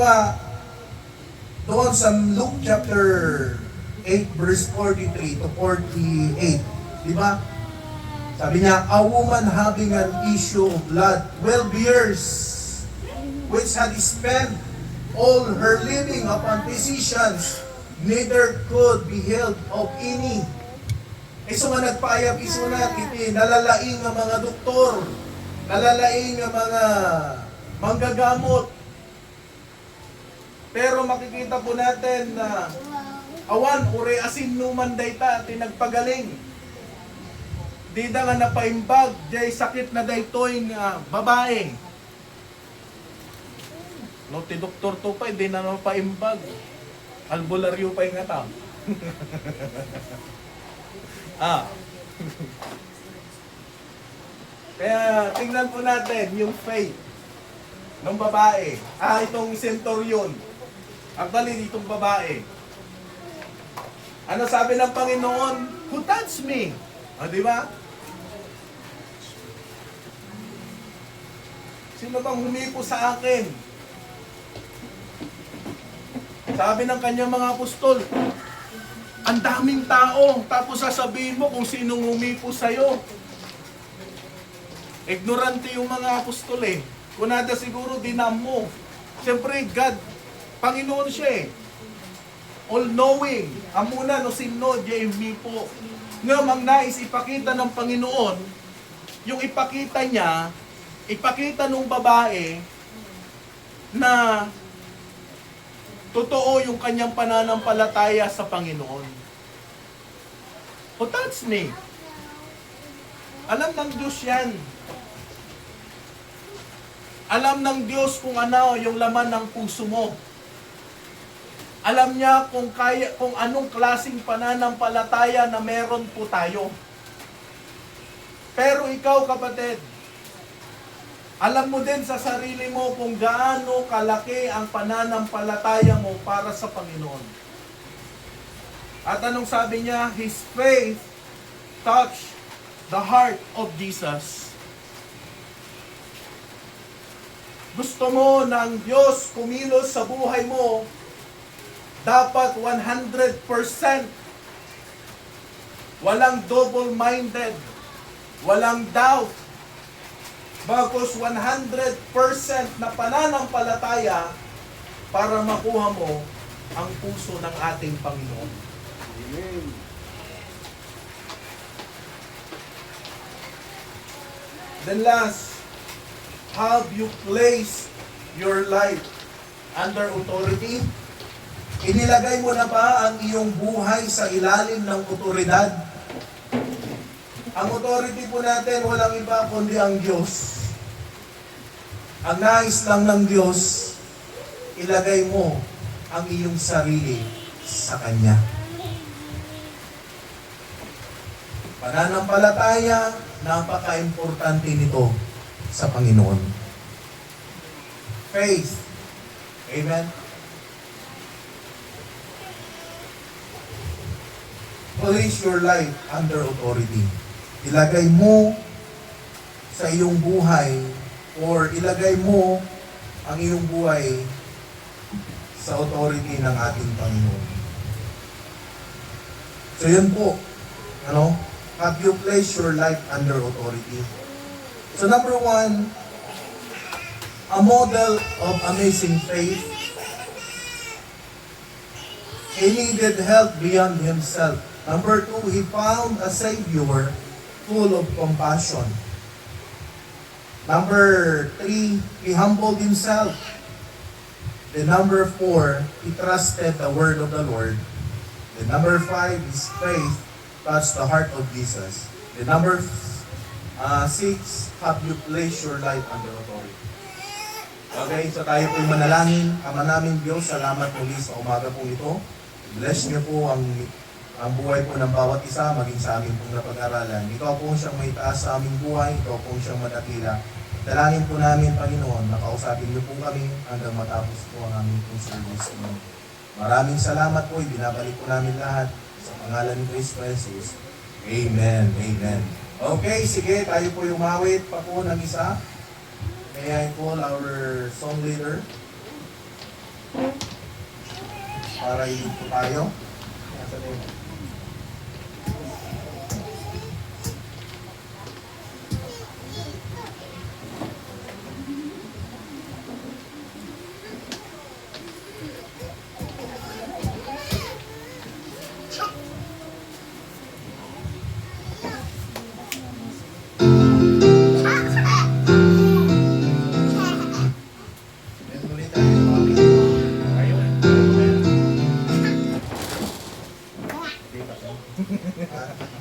doon sa Luke chapter 8 verse 43 to 48, di ba? Sabi niya, a woman having an issue of blood 12 years, which had spent all her living upon physicians, neither could be healed of any. So nga nagpaayap iso na iti nalalaing nga mga doktor, nalalaing nga mga manggagamot. Pero makikita po natin na awan ure asin numan dayta tinagpagaling. Di da nga napaimbag jay sakit na daytoy nga babae. No ti doktor to pa hindi na napaimbag. Albularyo pa nga ta. Kaya tingnan po natin yung faith ng babae. Itong centurion. Actually, itong babae. Ano sabi ng Panginoon? Who touched me? Di ba? Sino bang humipo sa akin? Sabi ng kanyang mga apostol, ang daming tao, tapos sasabihin mo kung sinong humipo sa'yo. Ignorante yung mga apostol Kunada siguro dinam mo. Siyempre, God, Panginoon siya all-knowing. Amuna no sino, diya humipo. Ngayon, ang nais ipakita ng Panginoon, yung ipakita niya, ipakita nung babae na totoo yung kanyang pananampalataya sa Panginoon. Who touched me? Alam ng Diyos yan. Alam ng Diyos kung ano yung laman ng puso mo. Alam niya kung anong klaseng pananampalataya na meron po tayo. Pero ikaw, kapatid, alam mo din sa sarili mo kung gaano kalaki ang pananampalataya mo para sa Panginoon. At anong sabi niya? His faith touched the heart of Jesus. Gusto mo ng Diyos kumilos sa buhay mo, dapat 100%. Walang double-minded. Walang doubt. Bagos 100% na pananampalataya para makuha mo ang puso ng ating Panginoon.
Amen.
Then last, have you placed your life under authority? Inilagay mo na ba ang iyong buhay sa ilalim ng otoridad? Ang authority po natin, walang iba kundi ang Diyos. Ang nais lang ng Diyos, ilagay mo ang iyong sarili sa Kanya. Pananampalataya, napaka-importante nito sa Panginoon. Faith. Amen. Place your life under authority. Ilagay mo sa iyong buhay or ilagay mo ang iyong buhay sa authority ng ating Panginoon. So yun po, have you placed your life under authority? So number 1, a model of amazing faith. He needed help beyond himself. Number 2, he found a Savior full of compassion. Number 3, he humbled himself. Then number 4, he trusted the word of the Lord. Then number 5, his faith touched the heart of Jesus. Then number 6, have you placed your life under authority? Okay, so tayo po'y manalangin. Ama namin Diyos, salamat muli sa umaga pong ito. Bless niyo po ang buhay po ng bawat isa, maging sa amin pong napag-aralan. Ikaw po siyang may taas sa aming buhay, ikaw po siyang madakila. Dalangin po namin, Panginoon, nakausapin niyo po kami hanggang matapos po ang aming pong service. Maraming salamat po, ibinabalik po namin lahat sa pangalan ni Cristo Jesus. Amen, amen. Okay, sige, tayo po umawit pa po ng isa. May I call our song leader para ilip po tayo. Nasa tayo.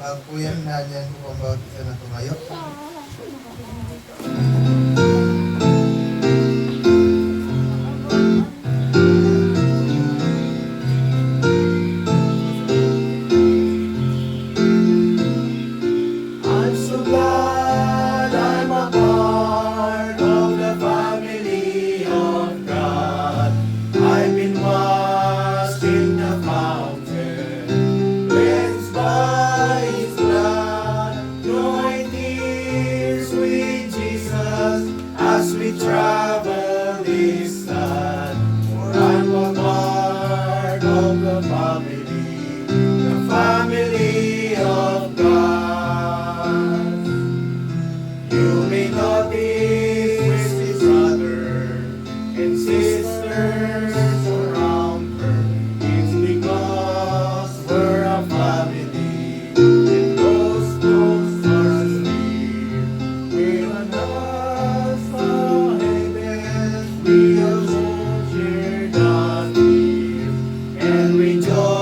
Bago po yan, nandiyan ko kung bawat isa na tumayo.
I'm so glad I'm a part of the family of God. I've been washed in the fountain, cleansed by His blood. Join tears with Jesus as we travel this land. For I'm a part of the family of God. You may notice with brother and sisters around her. It's because we're a family, and those close are near. We're an Alpha heaven, we also share the fear, and rejoice.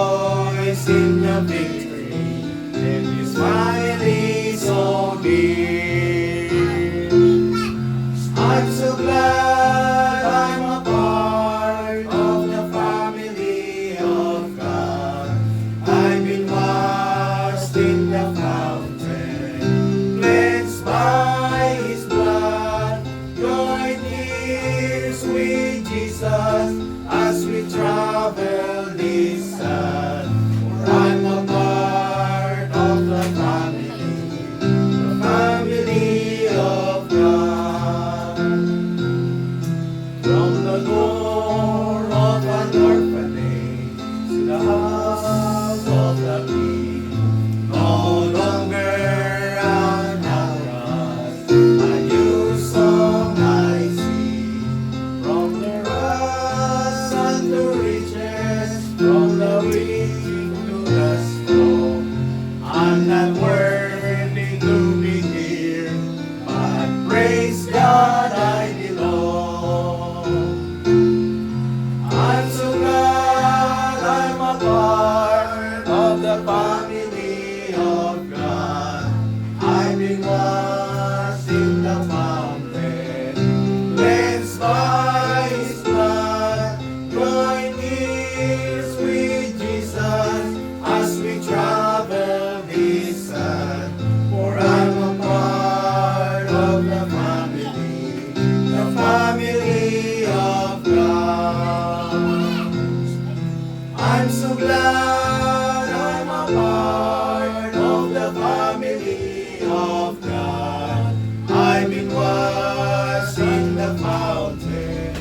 I'm so glad I'm a part of the family of God. I've been washed in the fountain,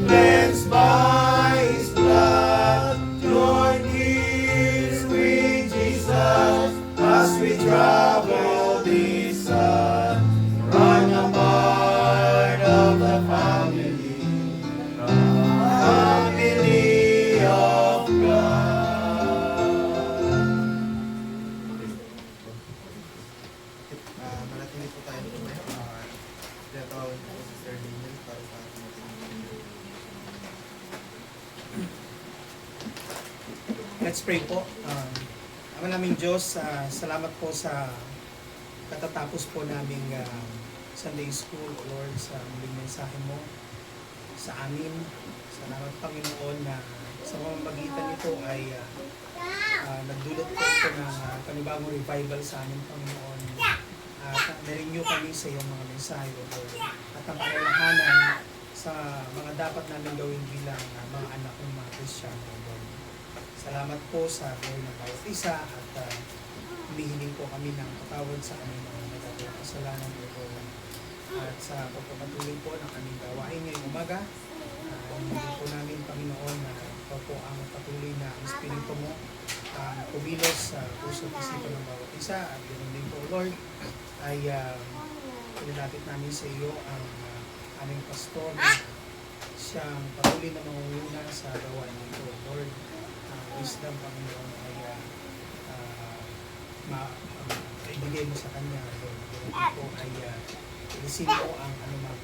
cleansed by His blood. Join hands with Jesus as we travel this earth. I'm a part of the family of God.
Manatili po tayo po ngayon. Tinatawag po si Sir Daniel para sa ating
Let's pray po. Ama naming Diyos, salamat po sa katatapos po naming Sunday School, O Lord, sa muling mensahe mo sa amin. Salamat Panginoon na sa pamamagitan nito ay nagdulot po ito ng panibagong revival sa amin, Panginoon. At na-renew kami sa iyong mga mensahe, O Lord. At ang kalalahanan sa mga dapat namin gawin bilang mga anak ng mga Kristiyano, O Lord. Salamat po sa buhay ng bawat isa at humihiling po kami ng patawad sa aming mga nagagawa kasalanan, O Lord. At sa pagpapatuloy po ng aming gawain ngayong umaga, hindi po namin, Panginoon, na ikaw po ang patuloy na ang Espiritu mo kumilos sa puso at isipan ng bawat isa. At ganoon din po, Lord, ay pinalapit namin sa iyo ang aming pastor na siyang patuloy na mangunguna sa gawain nito, Lord. Wisdom, Panginoon, ay ibigay mo sa kanya, Lord. Ganoon po ay ilisin po ang anumang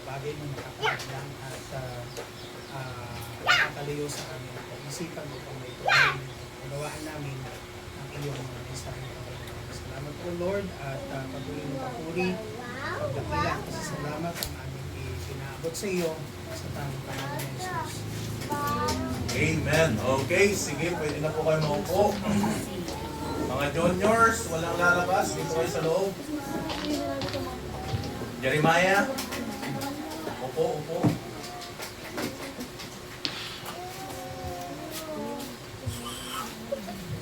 bagay na nakakadang at nakakalayo sa aming pag-isipan upang may tuloy unawaan namin ang iyong mga mensahe. Salamat po, Lord, at patuloy ng papuri, pagdakila at pasasalamat ang aming pinaabot sa iyo sa tanging Panginoon ng Jesus.
Amen. Okay, sige, pwede na po kayo maupo. Mga juniors, walang lalabas. Dito kayo sa loob. Jeremiah. Upo.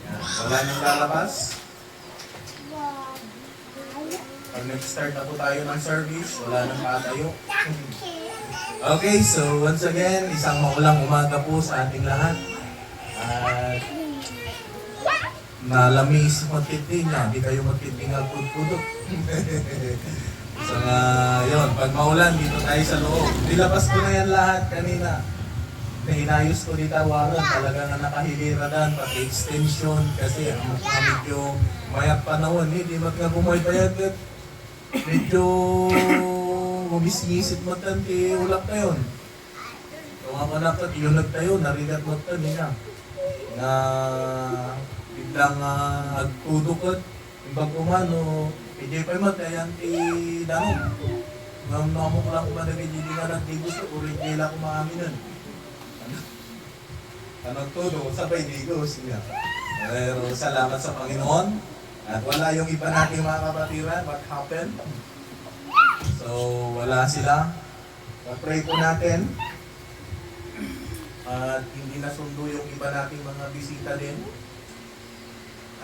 Yan. Wala nang lalabas. Pag nag-start na po tayo ng service, wala nang patayo. Okay, so once again, isang maulang umaga po sa ating lahat. At nalamis magtiting na, hindi kayo magtiting ang pudpudot. So yun, pag maulan, dito tayo sa loob. Nilabas ko na yan lahat kanina. Nainayos ko dito waran, talaga na nakahilira dan, pati extension, kasi ang medyo mayat panahon, hindi ba't nga bumoy payag, medyo gumisgisit mo tanti, ulap na yun. Kung ako nakat, yun nagtayo, narigat mo tanina. Na biglang agtudukot, ibang kumano, hindi pa mo tayo ti danon. Ngam namok lang ba na hindi nga nagdi gusto, original ako maamin nun. Anong todo, sabay di gusto niya. Pero salamat sa Panginoon. At wala yung iba nating mga kapatiran, what happened? So wala sila. Pag-pray po natin. At hindi nasundo yung iba nating mga bisita din.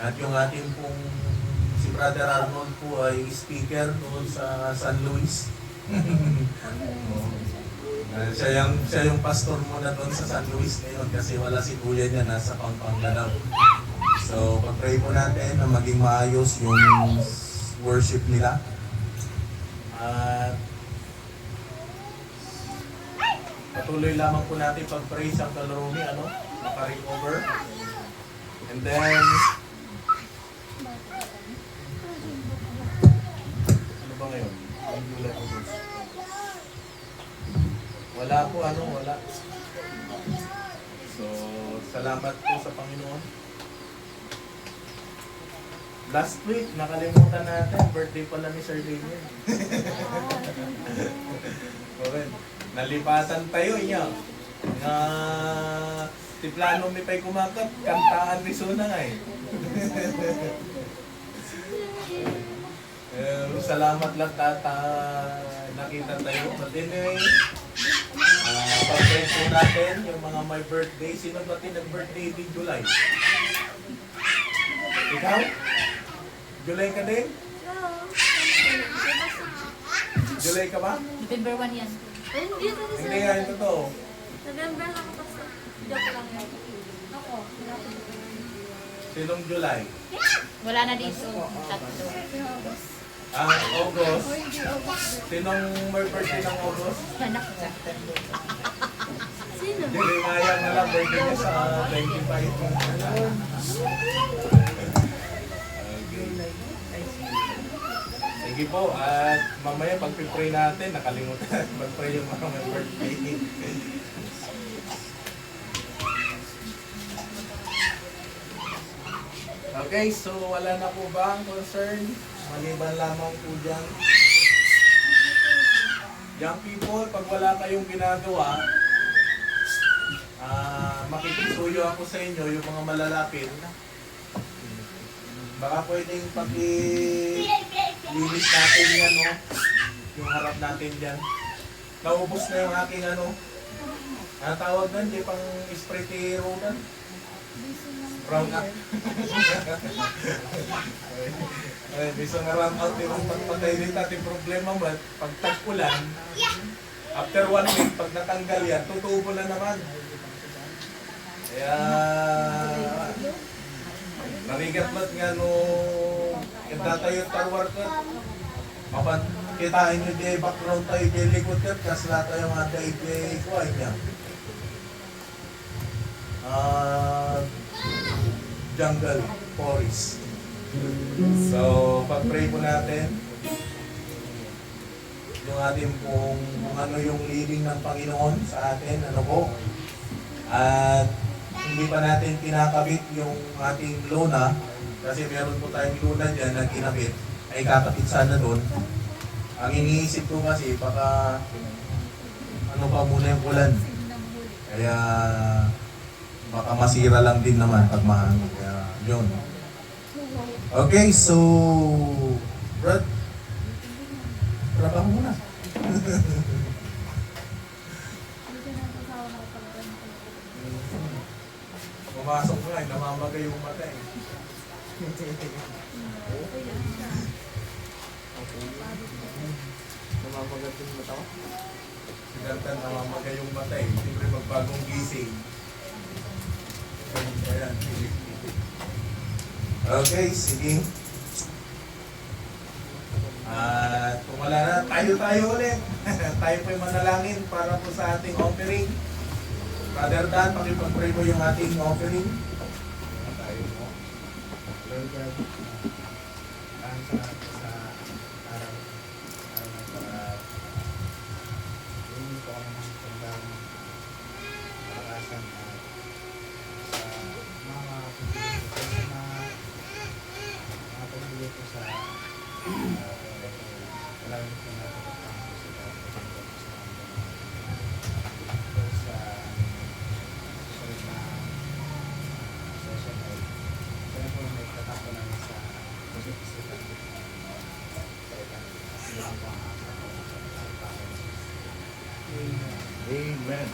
At yung ating pong si Brother Arnold po ay speaker noon sa San Luis. siya yung pastor muna doon sa San Luis ngayon kasi wala si kuya niya, nasa Pampanga daw. So pag-pray po natin na maging maayos yung worship nila. At patuloy lamang po natin pag-pray sa Kalorumi, maka-recover. And then ano ba ngayon? July, August. Wala po, wala. So, salamat po sa Panginoon. Last week, nakalimutan natin, birthday pala ni Sir Daniel. Okay. Nalipatan tayo niya. Nga, si plano mi pa'y kumakat, kantaan ni Suna nga eh. Salamat lang nakita tayo. But anyway, pag-pray po natin yung mga may birthday. Sino ba nag-birthday din July? Ikaw? July ka din? July ka ba?
November 1 yan.
Hindi,
Hindi nga, ito to.
November lang ako sa joke lang yan. Ako, wala ko.
Sinong July?
Wala na dito. Tatlo.
August. Sinong may birthday ng August?
Anak ko.
Sino?
Jeremiah na lang, birthday niya sa 25. Sige po, at mamaya pag-pray natin, nakalimutan mag-pray yung mga may birthday. Okay, so wala na po ba ang concern? Maliban lamang po dyan. Young people, pag wala kayong ginagawa, makikisuyo ako sa inyo, yung mga malalapit. Baka pwedeng pag-linis natin yan, no? Yung harap natin dyan. Naubos na yung aking ano. Ang tawag doon, di pang spray roller. Brown out. Ay, bisa nga round out yung pagpatay din natin problema mo. Pag tag-ulan, after 1 week, pag natanggal yan, tutubo na naman. Kaya, narigat ba't nga nung itatayo tarwar ka, mapan kitain nyo di background tayo di likod ka, kasi lahat tayo mga daig di kuhay niya. Jungle forest. So, pag-pray po natin, yung ating kung ano yung leading ng Panginoon sa atin, ano po. At hindi pa natin kinakabit yung ating lona, kasi meron po tayong lona dyan na kinabit, ay kakabit sana doon. Ang iniisip ko kasi, baka ano pa muna yung ulan. Kaya baka masira lang din naman pag mahangin. Kaya yun. Okay, so Brad, trabaho muna. Pumasok ko nga, namamagay yung mata eh.
Namamagat yung mata ko.
Sigantan, namamagay yung mata eh. Siyempre magbagong gising. Ayan. Okay, sige. At kung wala na, tayo ulit. Tayo po yung manalangin para po sa ating offering. Brother Dan, pakipag-pray mo yung ating offering.
Tayo mo. Lord God, ang salamat sa araw na para hindi ko ako ng kandang kalakasan at sa mga pagpili ko sa mga pagpili ko sa wala rin ko na kapatang ko sa pagpili ko sa susunod na session ay kaya po may katako namin sa pagpili Amen.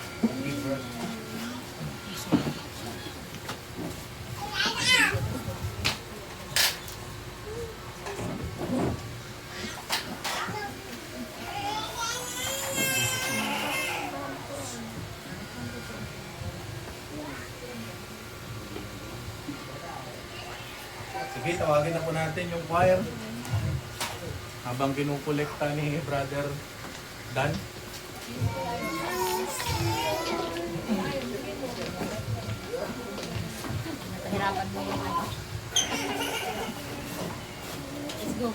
Sige, tawagin na po natin yung choir. Habang kinukolekta ni Brother Dan.
Pahirapan mo yung ano. Let's go.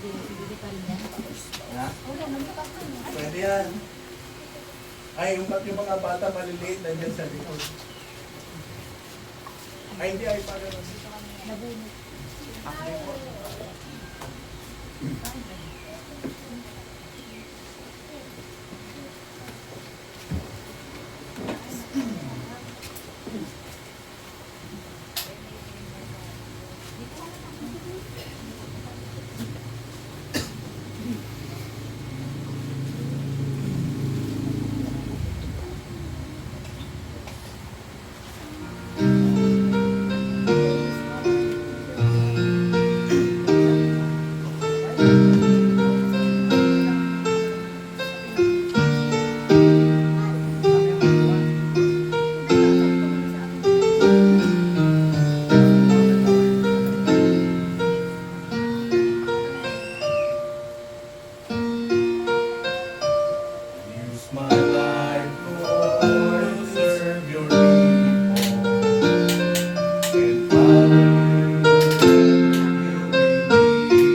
Bibili pa rin yan.
Ha? Pwede yan. Ay, yung mga bata maliliit, nandiyan sa likod.
Ay, hindi, ay, para lang.
Nabunot.
Use my life, Lord, to serve your people and follow you with me.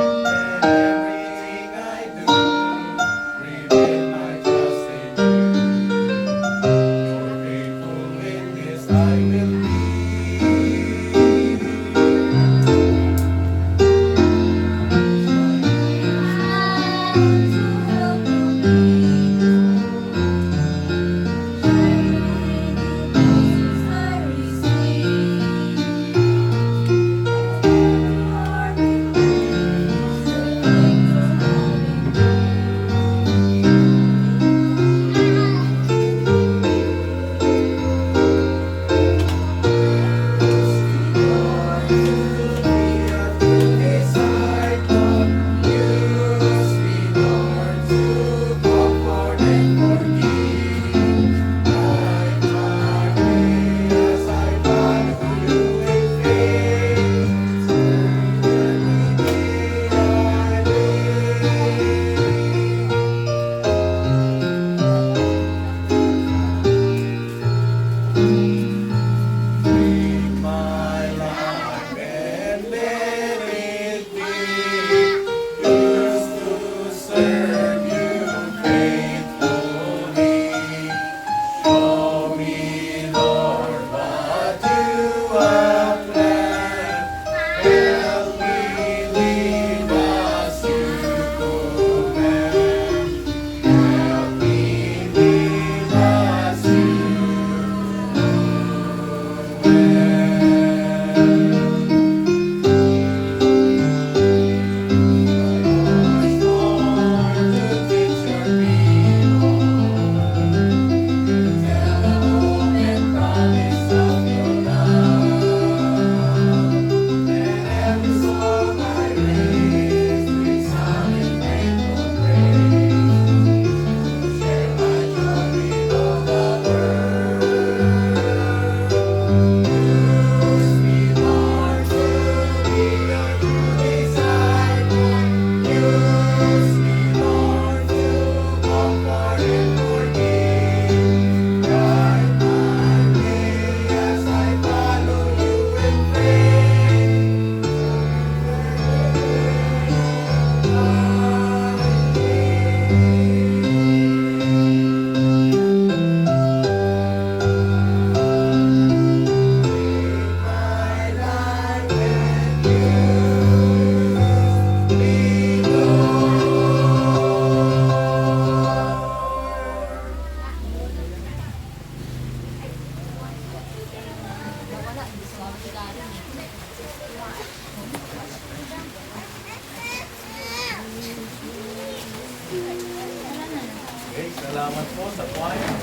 And everything I do, reveal my trust in you. Your faithful witness I will be. My life and let it be used to serve you faithfully. Show me, Lord, what you have planned. Help me live as you command. Help me live as you
Wala, hindi sumama si Karen eh.
Okay, salamat po sa choir.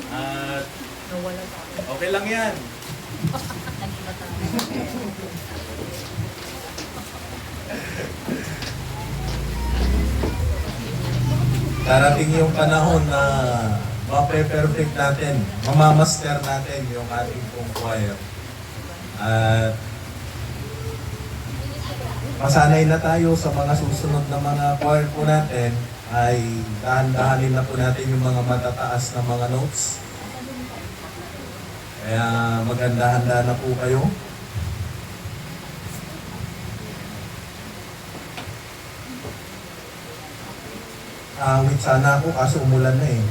At okay lang yan.
Nag-iba tayo.
Darating yung panahon na mape-perfect natin, mamamaster natin yung ating pong choir. At masanay na tayo sa mga susunod na mga choir po natin ay dahan-dahanin na po natin yung mga matataas na mga notes. Kaya maganda-handa na po kayo. Awit sana ako kaso umulan na eh.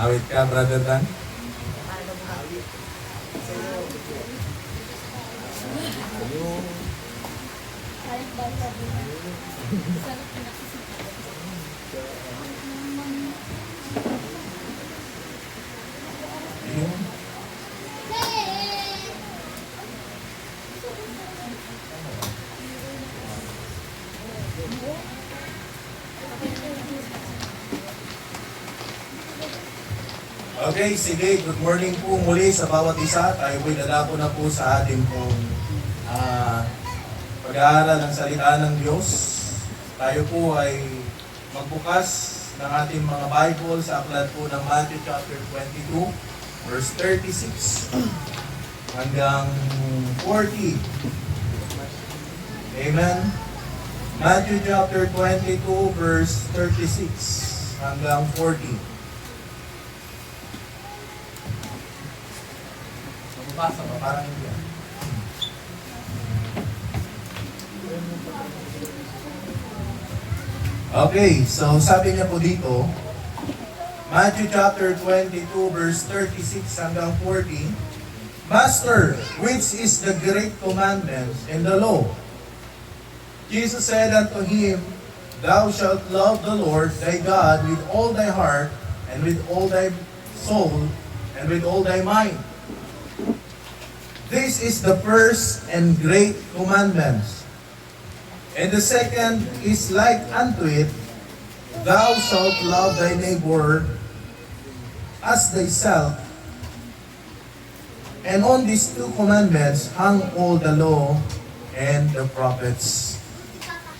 Awit ka, Brother Dan?
Para daw buhay.
Yun. Okay, sige. Good morning po muli sa bawat isa. Tayo po'y dadako na po sa ating pong pag-aaral ng salita ng Diyos. Tayo po ay magbukas ng ating mga Bible sa aklat po ng Matthew chapter 22, verse 36 hanggang 40. Amen. Matthew chapter 22, verse 36 hanggang 40. Mabasa ba? Parang hindi. Okay, so sabi niya po dito, Matthew chapter 22 verse 36 hanggang 40, Master, which is the great commandment in the law? Jesus said unto him, Thou shalt love the Lord thy God with all thy heart, and with all thy soul, and with all thy mind. This is the first and great commandment. And the second is like unto it, Thou shalt love thy neighbor as thyself. And on these two commandments hang all the law and the prophets.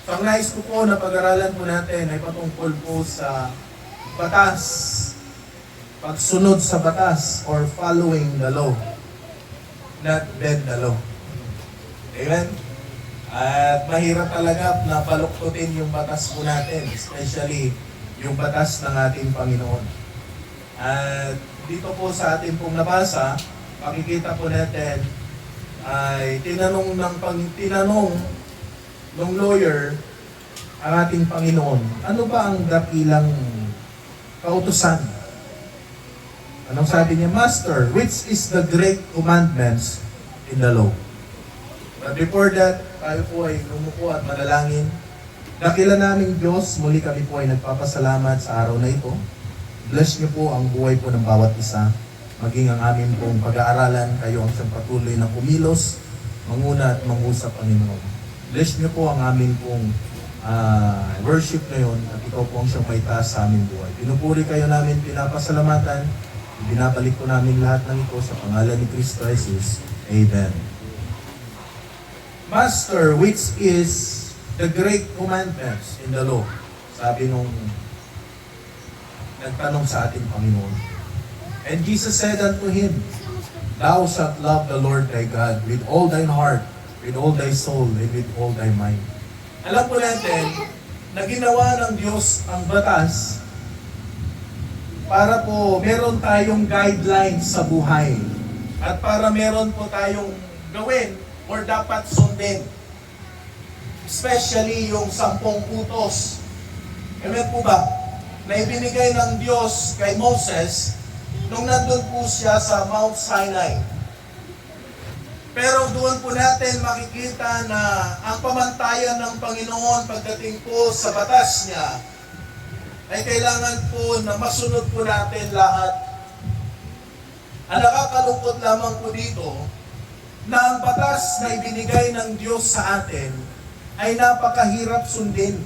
So ang nais ko po na pag-aralan po natin ay patungkol po sa batas, pagsunod sa batas or following the law, not bend the law. Amen? At mahirap talaga na baluktutin yung batas po natin, especially yung batas ng ating Panginoon. At dito po sa ating pong nabasa, makikita po natin ay tinanong ng lawyer ang ating Panginoon, ano ba ang dakilang kautusan? Anong sabi niya? Master, which is the great commandments in the law? But before that, tayo po ay lumuko at manalangin. Dakila naming Diyos, muli kami po ay nagpapasalamat sa araw na ito. Bless niyo po ang buhay po ng bawat isa. Maging ang amin pong pag-aaralan, kayo ang siyang patuloy na kumilos, manguna at mangusap, Panginoon. Bless niyo po ang amin pong worship ngayon at ikaw po ang siyang may taas sa aming buhay. Pinupuri kayo namin, pinapasalamatan. Binabalik po namin lahat ng ito sa pangalan ni Kristo Jesus. Amen. Master, which is the great commandments in the law? Sabi nung nagtanong sa ating Panginoon. And Jesus said unto him, Thou shalt love the Lord thy God with all thine heart, with all thy soul, and with all thy mind. Alam po natin na ginawa ng Diyos ang batas para po meron tayong guidelines sa buhay at para meron po tayong gawin or dapat sundin. Especially yung 10 utos. Amen po ba? Na ibinigay ng Diyos kay Moses nung nandun po siya sa Mount Sinai. Pero doon po natin makikita na ang pamantayan ng Panginoon pagdating po sa batas niya ay kailangan po na masunod po natin lahat. Ang nakakalungkot lamang po dito na ang batas na ibinigay ng Diyos sa atin ay napakahirap sundin.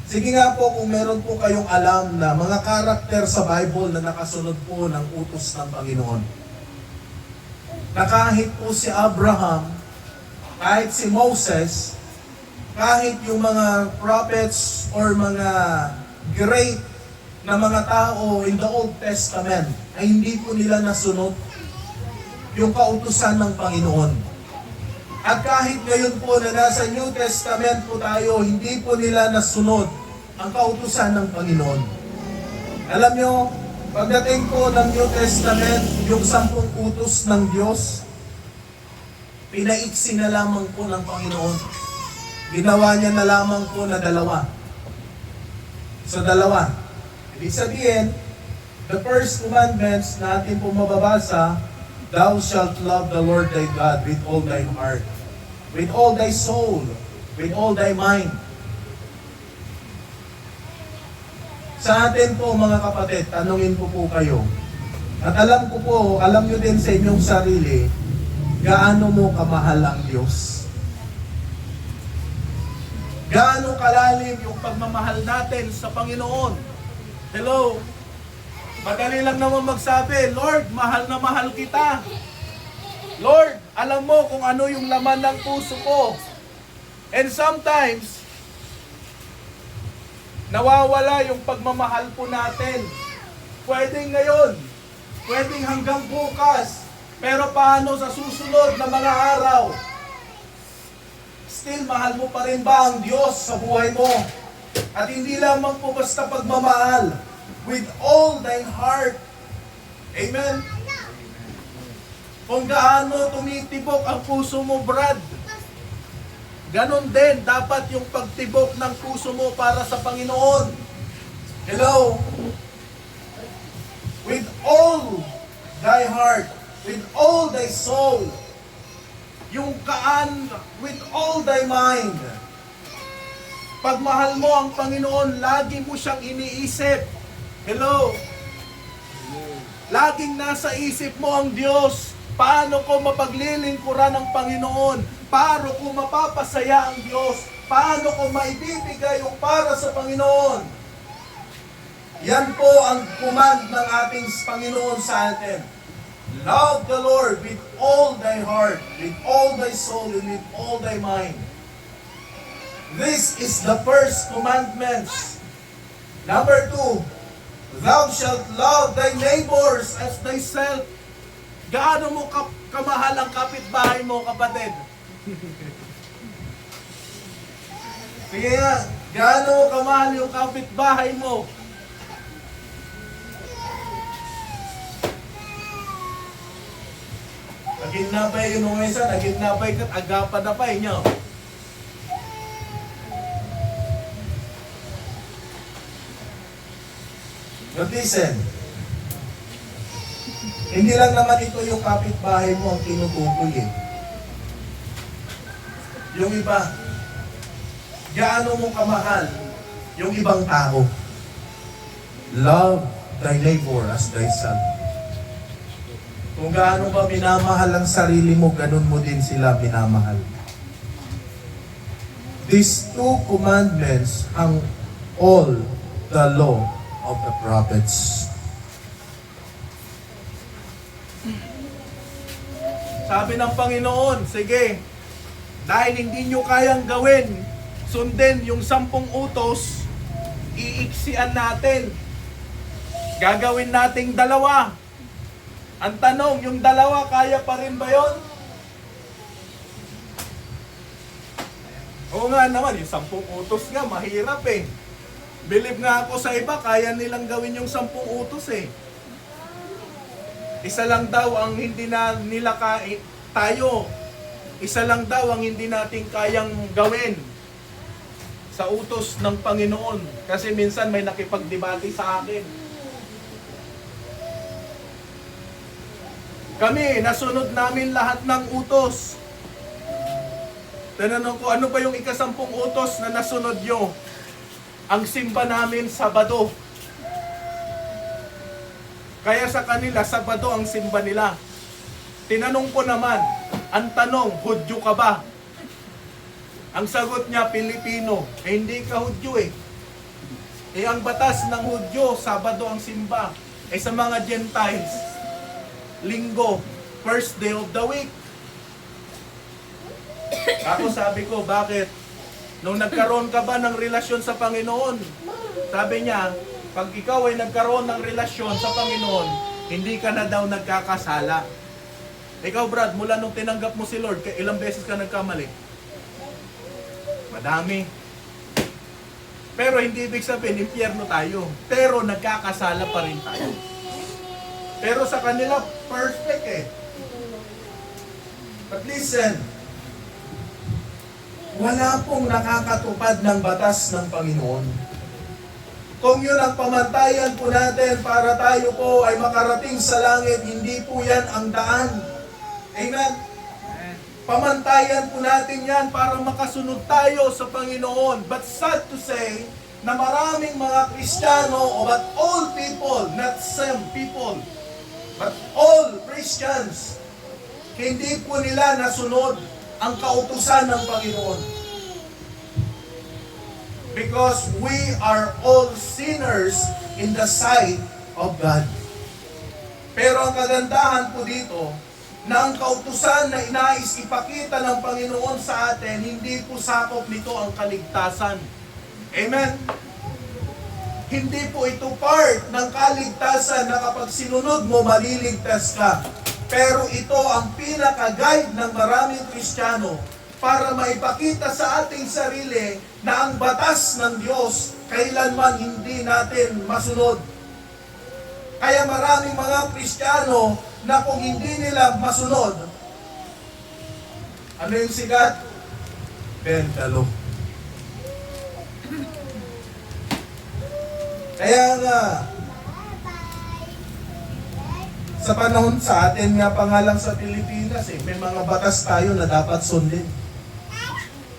Sige nga po kung meron po kayong alam na mga karakter sa Bible na nakasunod po ng utos ng Panginoon. Na kahit po si Abraham, kahit si Moses, kahit yung mga prophets or mga great na mga tao in the Old Testament ay hindi po nila nasunod yung kautusan ng Panginoon. At kahit ngayon po na nasa New Testament po tayo, hindi po nila nasunod ang kautusan ng Panginoon. Alam nyo, pagdating po ng New Testament, yung 10 utos ng Diyos, pinaiksi na lamang po ng Panginoon. Ginawa niya na lamang po na 2. So 2. Ibig sabihin,
The first commandments na atin po mababasa, thou shalt love the Lord thy God with all thy heart, with all thy soul, with all thy mind. Sa atin po mga kapatid, tanungin ko po kayo, at alam ko po, alam nyo din sa inyong sarili, gaano mo kamahal ang Diyos? Gaano kalalim yung pagmamahal natin sa Panginoon? Hello? Madali lang naman magsabi, Lord, mahal na mahal kita. Lord, alam mo kung ano yung laman ng puso ko. And sometimes, nawawala yung pagmamahal po natin. Pwedeng ngayon, pwedeng hanggang bukas, pero paano sa susunod na mga araw? Still, mahal mo pa rin ba ang Diyos sa buhay mo? At hindi lamang po basta pagmamahal, with all thine heart. Amen? Kung gaano tumitibok ang puso mo, Brad, ganon din dapat yung pagtibok ng puso mo para sa Panginoon. Hello? With all thy heart, with all thy soul, yung kaan, with all thy mind. Pagmahal mo ang Panginoon, lagi mo siyang iniisip. Hello? Laging nasa isip mo ang Diyos. Paano ko mapaglilingkuran ng Panginoon? Paano ko mapapasaya ang Diyos? Paano ko maibibigay yung para sa Panginoon? Yan po ang command ng ating Panginoon sa atin. Love the Lord with all thy heart, with all thy soul, and with all thy mind. This is the first commandments. Number 2, thou shalt love thy neighbors as thyself. Gaano mo kamahal ang kapitbahay mo, kapatid? Sige nga, gaano mo kamahal yung kapitbahay mo? Naginapay yun nung isa, naginapay ka't agapan na pa inyo. But listen, hindi lang naman ito yung kapitbahay mo ang tinutukoy eh. Yung iba, gaano mo kamahal yung ibang tao? Love thy neighbor as thyself. Kung gaano ba minamahal ang sarili mo, ganun mo din sila minamahal. These two commandments hang all the law of the prophets. Sabi ng Panginoon, sige, dahil hindi nyo kayang gawin, sundin yung 10 utos, iiksian natin. Gagawin nating 2. Ang tanong, yung 2, kaya pa rin ba yun? Oo nga naman, yung 10 utos nga, mahirap eh. Believe nga ako sa iba, kaya nilang gawin yung 10 utos eh. Isa lang daw ang hindi na nila tayo. Isa lang daw ang hindi natin kayang gawin sa utos ng Panginoon. Kasi minsan may nakipagdebate sa akin. Kami, nasunod namin lahat ng utos. Tinanong ko, ano ba yung ika-10 utos na nasunod nyo? Ang simba namin, Sabado. Kaya sa kanila, Sabado ang simba nila. Tinanong ko naman, ang tanong, Hudyo ka ba? Ang sagot niya, Pilipino. Hindi ka Hudyo eh. Ang batas ng Hudyo, Sabado ang simba. Sa mga Gentiles, Linggo, first day of the week. Ako sabi ko, bakit? Nung nagkaroon ka ba ng relasyon sa Panginoon? Sabi niya, pag ikaw ay nagkaroon ng relasyon sa Panginoon, hindi ka na daw nagkakasala. Ikaw, Brad, mula nung tinanggap mo si Lord, ilang beses ka nagkamali? Madami. Pero hindi ibig sabihin, impyerno tayo. Pero nagkakasala pa rin tayo. Pero sa kanila, perfect eh. But listen, wala pong nakakatupad ng batas ng Panginoon. Kung yun ang pamantayan po natin para tayo po ay makarating sa langit, hindi po yan ang daan. Amen? Pamantayan po natin yan para makasunod tayo sa Panginoon. But sad to say, na maraming mga Kristiyano, but all people, not some people, but all Christians, hindi po nila nasunod ang kautusan ng Panginoon. Because we are all sinners in the sight of God. Pero ang kagandahan po dito, na ang kautusan na inais ipakita ng Panginoon sa atin, hindi po sakop nito ang kaligtasan. Amen? Hindi po ito part ng kaligtasan na kapag sinunod mo, maliligtas ka. Pero ito ang pinaka-guide ng maraming Kristiyano para maipakita sa ating sarili na ang batas ng Diyos kailanman hindi natin masunod. Kaya maraming mga Kristiyano na kung hindi nila masunod, ano yung sigat? Bentalo. Kaya nga, sa panahon sa atin nga pa nga lang sa Pilipinas, may mga batas tayo na dapat sundin.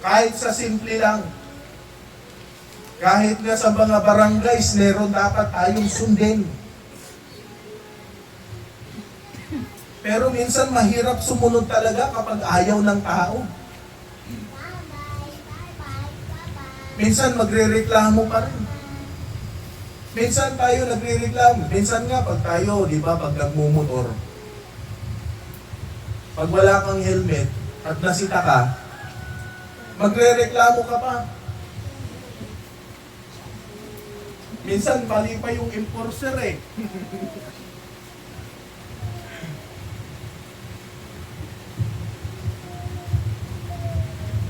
Kahit sa simple lang. Kahit nga sa mga barangays, meron dapat tayong sundin. Pero minsan mahirap sumunod talaga kapag ayaw ng tao. Minsan magrereklamo pa rin. Minsan tayo nagrereklamo. Minsan nga pag tayo, di ba, pag nagmumotor, pag wala kang helmet at nasita ka, magrereklamo ka pa. Minsan mali pa yung enforcer eh.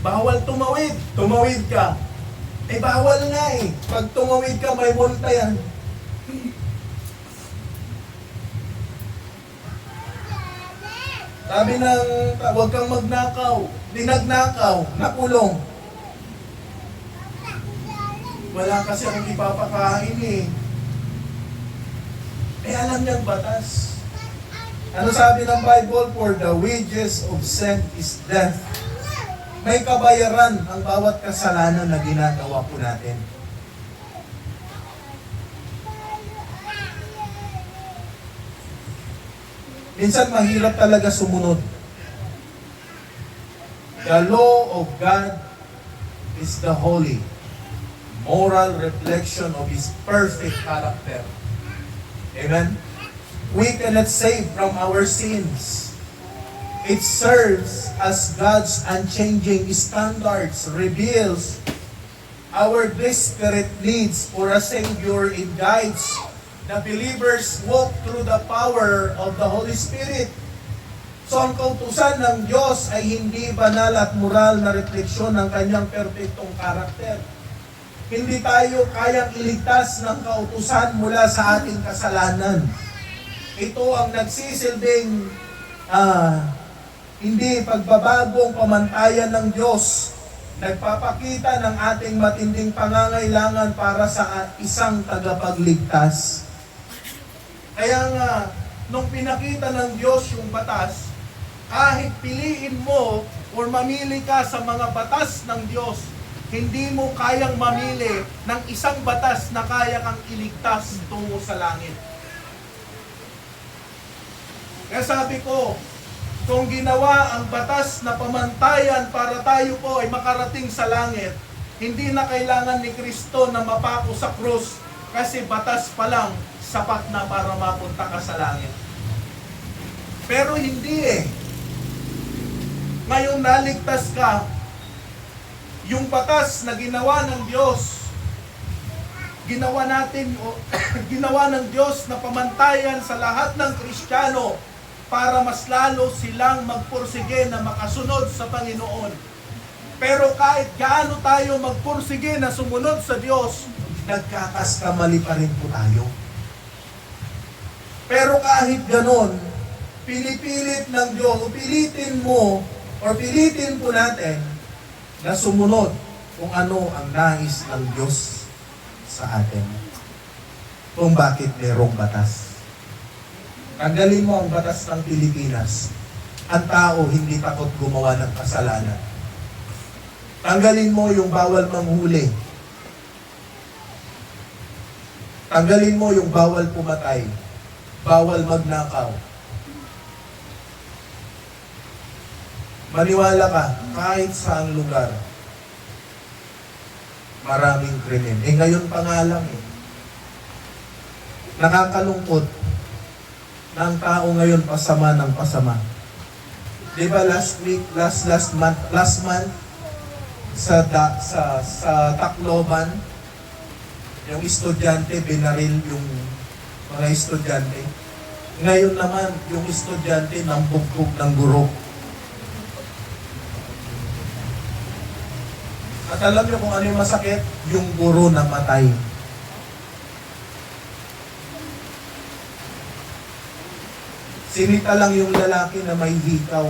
Bawal tumawid. Tumawid ka. Eh bawal nga eh. Pag tumawid ka, may multa yan. Sabi ng, huwag kang magnakaw. Dinagnakaw, nakulong. Wala kasi akong ipapakain eh. Eh alam niyang batas. Ano sabi ng Bible? For the wages of sin is death. May kabayaran ang bawat kasalanan na ginagawa po natin. Minsan mahirap talaga sumunod. The law of God is the holy, moral reflection of His perfect character. Amen? We cannot save from our sins. It serves as God's unchanging standards, reveals our desperate needs for a Savior. It guides the believers walk through the power of the Holy Spirit. So ang kautusan ng Diyos ay hindi banal at moral na refleksyon ng kanyang perfectong karakter. Hindi tayo kayang iligtas ng kautusan mula sa ating kasalanan. Ito ang nagsisilbing hindi pagbabagong pamantayan ng Diyos. Nagpapakita ng ating matinding pangangailangan para sa isang tagapagligtas. Kaya nga, nung pinakita ng Diyos yung batas, kahit piliin mo o mamili ka sa mga batas ng Diyos, hindi mo kayang mamili ng isang batas na kaya kang iligtas tungo sa langit. Kaya sabi ko, kung ginawa ang batas na pamantayan para tayo po ay makarating sa langit, hindi na kailangan ni Kristo na mapako sa krus kasi batas pa lang sapat na para mapunta ka sa langit. Pero hindi eh. Ngayong naligtas ka, yung batas na ginawa ng Diyos, ginawa ng Diyos na pamantayan sa lahat ng Kristiyano para mas lalo silang magpursige na makasunod sa Panginoon. Pero kahit gaano tayo magpursige na sumunod sa Diyos, nagkakaskamali pa rin po tayo. Pero kahit ganon, pinipilit ng Diyos, pilitin po natin na sumunod kung ano ang nais ng Diyos sa atin. kung bakit merong batas. Tanggalin mo ang batas ng Pilipinas. Ang tao hindi takot gumawa ng kasalanan. Tanggalin mo yung bawal manghuli. Tanggalin mo yung bawal pumatay. Bawal magnakaw. Maniwala ka, kahit saang lugar, maraming krimen. Ngayon pa nga lang nakakalungkot na ang tao ngayon pasama ng pasama. Di ba last month, sa Tacloban, yung estudyante, binaril yung mga estudyante. Ngayon naman, yung estudyante nambugbog ng guro. At alam niyo kung ano yung masakit? Yung guro namatay. Sinita lang yung lalaki na may hikaw,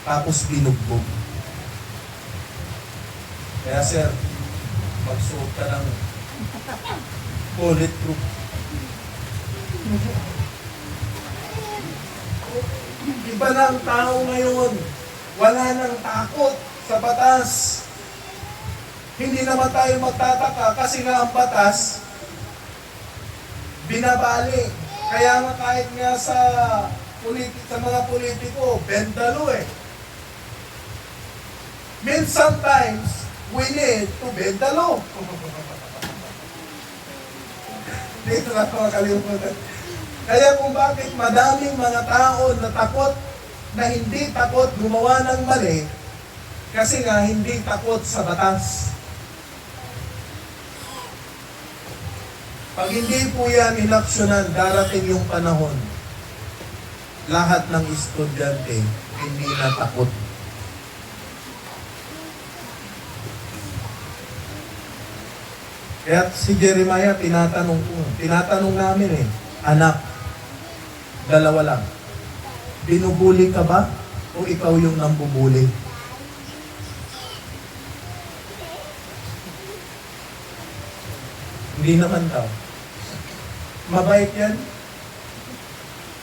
tapos binugbog. Kaya sir, magsuot ka ng bulletproof. Iba na ang tao ngayon. Wala nang takot sa batas. Hindi naman tayo magtataka kasi nga ang batas binabali. Kaya nga kahit nga sa mga politiko, bendalo Means sometimes we need to bend the law. Dito na ako makalimutan. Kaya kung bakit madaming mga tao na takot, na hindi takot gumawa ng mali, kasi nga hindi takot sa batas. Pag hindi po yan inaksyonan, darating yung panahon, lahat ng estudyante hindi na takot. Kaya si Jeremiah, tinatanong namin anak, dalawa lang, binubuli ka ba o ikaw yung nambubuli? Hindi naman daw. Mabait yan.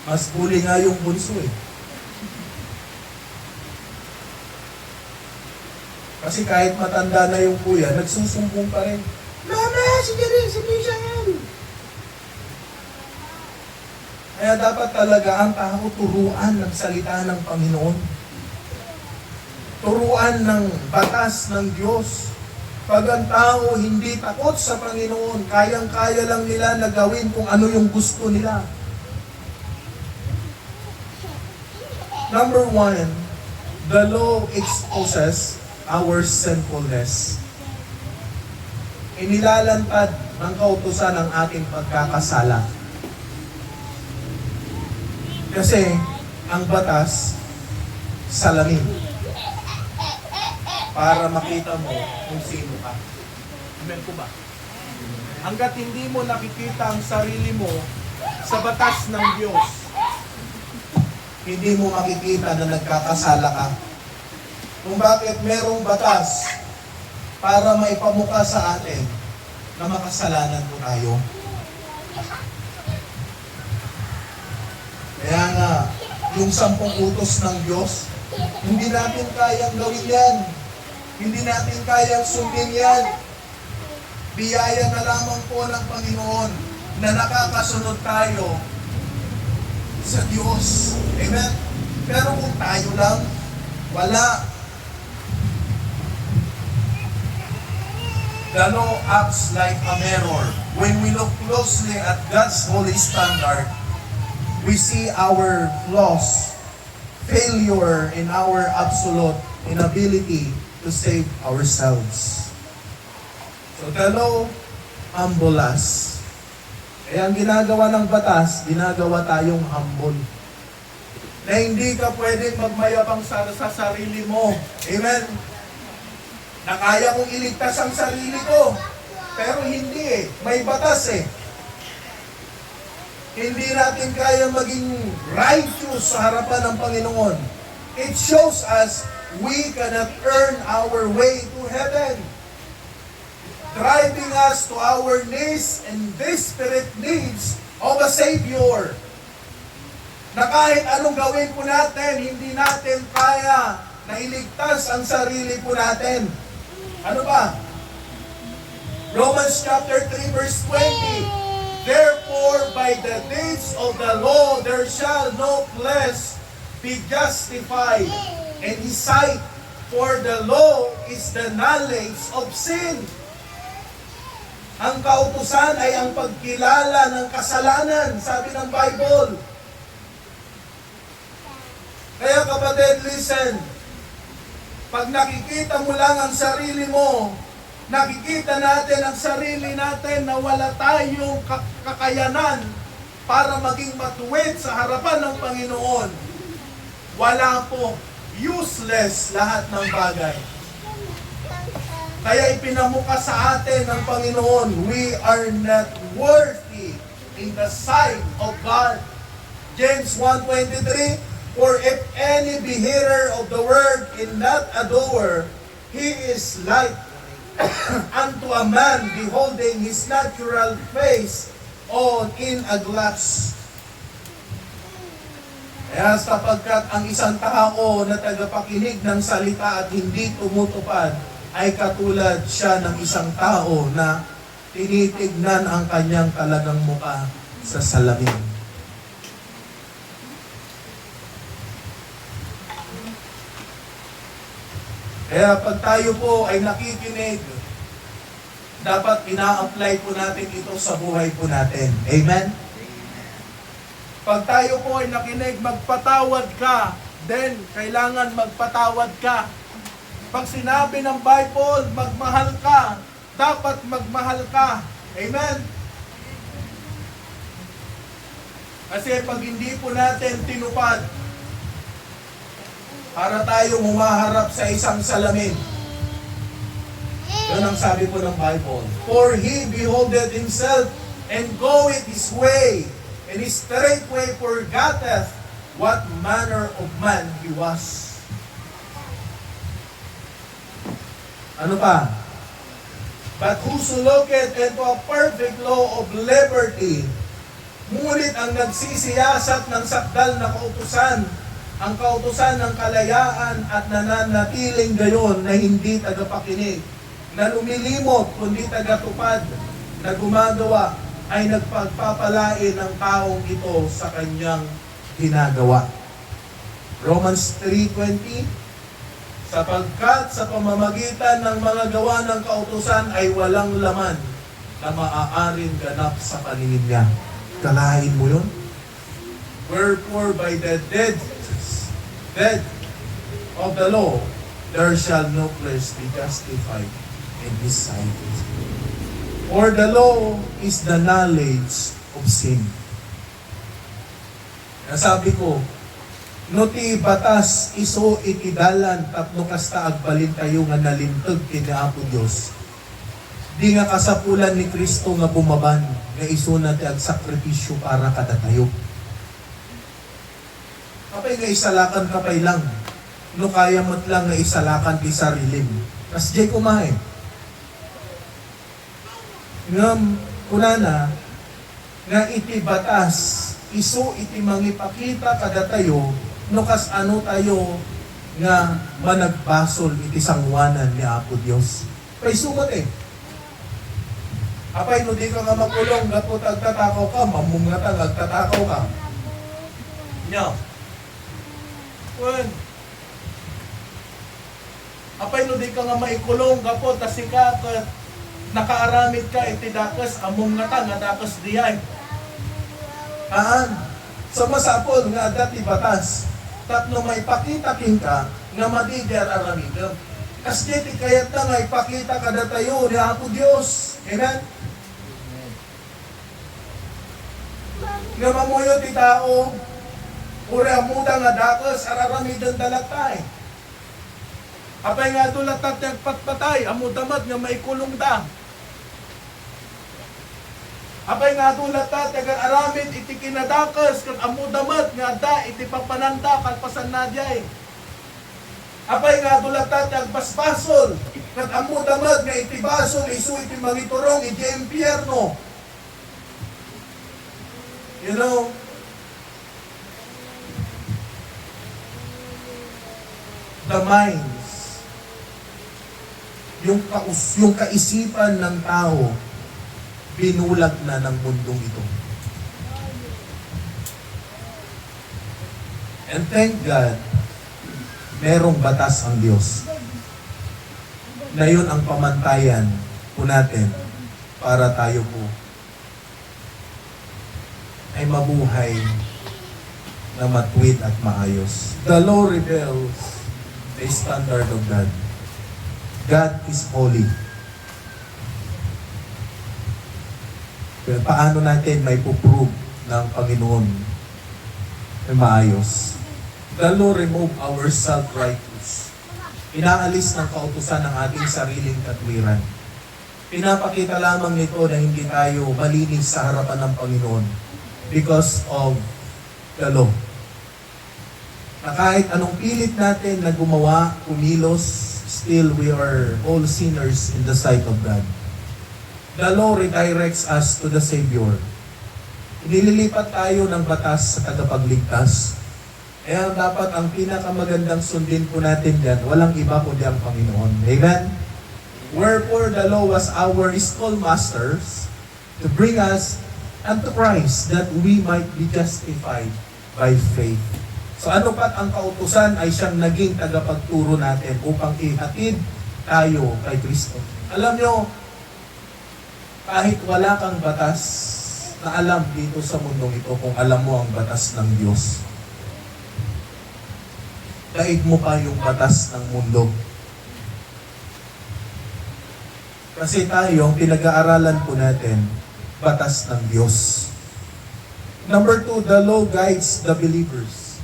Mas bully nga yung bunso Kasi kahit matanda na yung kuya, nagsusumbong pa rin. Mama, si Misha yan. Kaya dapat talaga ang tao turuan ng salita ng Panginoon. Turuan ng batas ng Diyos. Pag ang tao hindi takot sa Panginoon, kayang-kaya lang nila na gawin kung ano yung gusto nila. Number 1, the law exposes our sinfulness. Inilalantad ng kautusan ang ating pagkakasala. Kasi ang batas, salamin. Para makita mo kung sino ka. Amen po ba? Hanggat hindi mo nakikita ang sarili mo sa batas ng Diyos, hindi mo makikita na nagkakasala ka. Kung bakit merong batas para maipamuka sa atin na makasalanan po tayo. Kaya nga, yung 10 utos ng Diyos, hindi natin kayang gawin yan. Hindi natin kayang sundin yan. Biyaya na lamang po ng Panginoon na nakakasunod tayo sa Diyos. Amen? Pero kung tayo lang, wala. The law acts like a mirror. When we look closely at God's holy standard, we see our flaws, failure in our absolute inability to save ourselves. So the law humble us. Kaya ang ginagawa ng batas, ginagawa tayong humble. Na hindi ka pwedeng magmayabang sa sarili mo. Amen? Na kaya kong iligtas ang sarili ko. Pero hindi May batas Hindi natin kaya maging righteous sa harapan ng Panginoon. It shows us we cannot earn our way to heaven. driving us to our knees and desperate needs of a Savior. Na kahit anong gawin po natin, hindi natin kaya na iligtas ang sarili po natin. Ano ba? Romans chapter 3 verse 20. Therefore, by the deeds of the law, there shall no flesh be justified in His sight. For the law is the knowledge of sin. Ang kautusan ay ang pagkilala ng kasalanan, sabi ng Bible. Kaya kapatid, listen. Pag nakikita mo lang ang sarili mo, nakikita natin ang sarili natin na wala tayong kakayanan para maging matuwid sa harapan ng Panginoon. Wala po. Useless lahat ng bagay. Kaya ipinamuka sa atin ng Panginoon, we are not worthy in the sight of God. James 1:23, for if any be hearer of the word and not a doer, he is like unto a man beholding his natural face on in a glass. Kaya sapagkat ang isang tao na tagapakinig ng salita at hindi tumutupad, ay katulad siya ng isang tao na tinitignan ang kanyang talagang muka sa salamin. Kaya pag tayo po ay nakikinig, dapat ina-apply po natin ito sa buhay po natin. Amen? Pag tayo po ay nakinig, magpatawad ka, then kailangan magpatawad ka. Pag sinabi ng Bible, magmahal ka, dapat magmahal ka. Amen? Kasi pag hindi po natin tinupad, para tayong humaharap sa isang salamin. Yun ang sabi po ng Bible. For he beholdeth himself and goeth his way, and his straightway forgetteth what manner of man he was. Ano pa? But whoso looketh into a perfect law of liberty, ngunit ang nagsisiyasat ng sakdal na kautusan, ang kautusan ng kalayaan at nananatiling gayon na hindi tagapakinig, na lumilimot kundi tagatupad, na gumagawa, ay nagpagpapalain ng taong ito sa kanyang ginagawa. Romans 3:20, sapagkat sa pamamagitan ng mga gawa ng kautusan ay walang laman na maaaring ganap sa paningin niya. Kalahin mo yun? Wherefore by the dead of the law, there shall no flesh be justified in His sight. For the law is the knowledge of sin. Nasabi ko, no ti batas iso itidalan tapno kasta agbalin tayo nga nalintag kina Apo Dios. Di nga kasapulan ni Kristo nga bumaban nga iso na ti ag sakripisyo para kada tayo. Kapay nga isalakan kapay lang. No kaya mo't lang nga isalakan ti sarilim. Kas jay kumain. Ngam kunana nga iti batas iso iti mangipakita kada tayo no kas ano tayo nga managbasol iti sangwanan ni Apo Dios. Kay sumat Apay no di ka nga makulong gapo agtatakaw ka, mamungatan agtatakaw ka. Nya. Wen. Apay no di ka nga maikulong gapo tasika ka nakaaramid ka iti dakas among nga dakas diay. Sa masapol nga dati batas, tapno may pakita king ka nga madiger aramidem. Kas diti kayat na nga ipakita kada tayo ni Apo Dios. Amen? Nga mamuyo ti tao, uri amuda nga dakas araramidem dalatay. Apay nga dulat at nagpatpatay, amudamat nga maikulong da. Apay nga dulat at nag-aramid iti kinadakas kag amudamat nga da iti papananda kalpasan na diay. Apay nga dulat at nagbasbasol Nag-amod-amad nga itibaso, isu iti mangiturong, iti impyerno. You know, the minds, yung kaisipan ng tao, binulag na ng mundong ito. And thank God, merong batas ang Diyos na yun ang pamantayan po natin para tayo po ay mabuhay na matuwid at maayos. The law reveals the standard of God. God is holy. Pero paano natin may puprove ng Panginoon na maayos? The law remove our self-righteous. Inaalis ng kautusan ng ating sariling katwiran. Pinapakita lamang nito na hindi tayo malinis sa harapan ng Panginoon because of the law. Na kahit anong pilit natin na gumawa, kumilos, still we are all sinners in the sight of God. The law redirects us to the Savior. Inililipat tayo ng batas sa tagapagligtas. Kaya dapat ang pinakamagandang sundin po natin dyan, walang iba kundi ang Panginoon. Amen? Wherefore the law was our schoolmasters to bring us unto Christ that we might be justified by faith. So ano pat ang kautusan ay siyang naging tagapagturo natin upang ihatid tayo kay Kristo. Alam nyo, kahit wala kang batas na alam dito sa mundong ito, kung alam mo ang batas ng Diyos, daig mo pa yung batas ng mundo. Kasi tayo, ang pinag-aaralan po natin, batas ng Diyos. Number 2, the law guides the believers.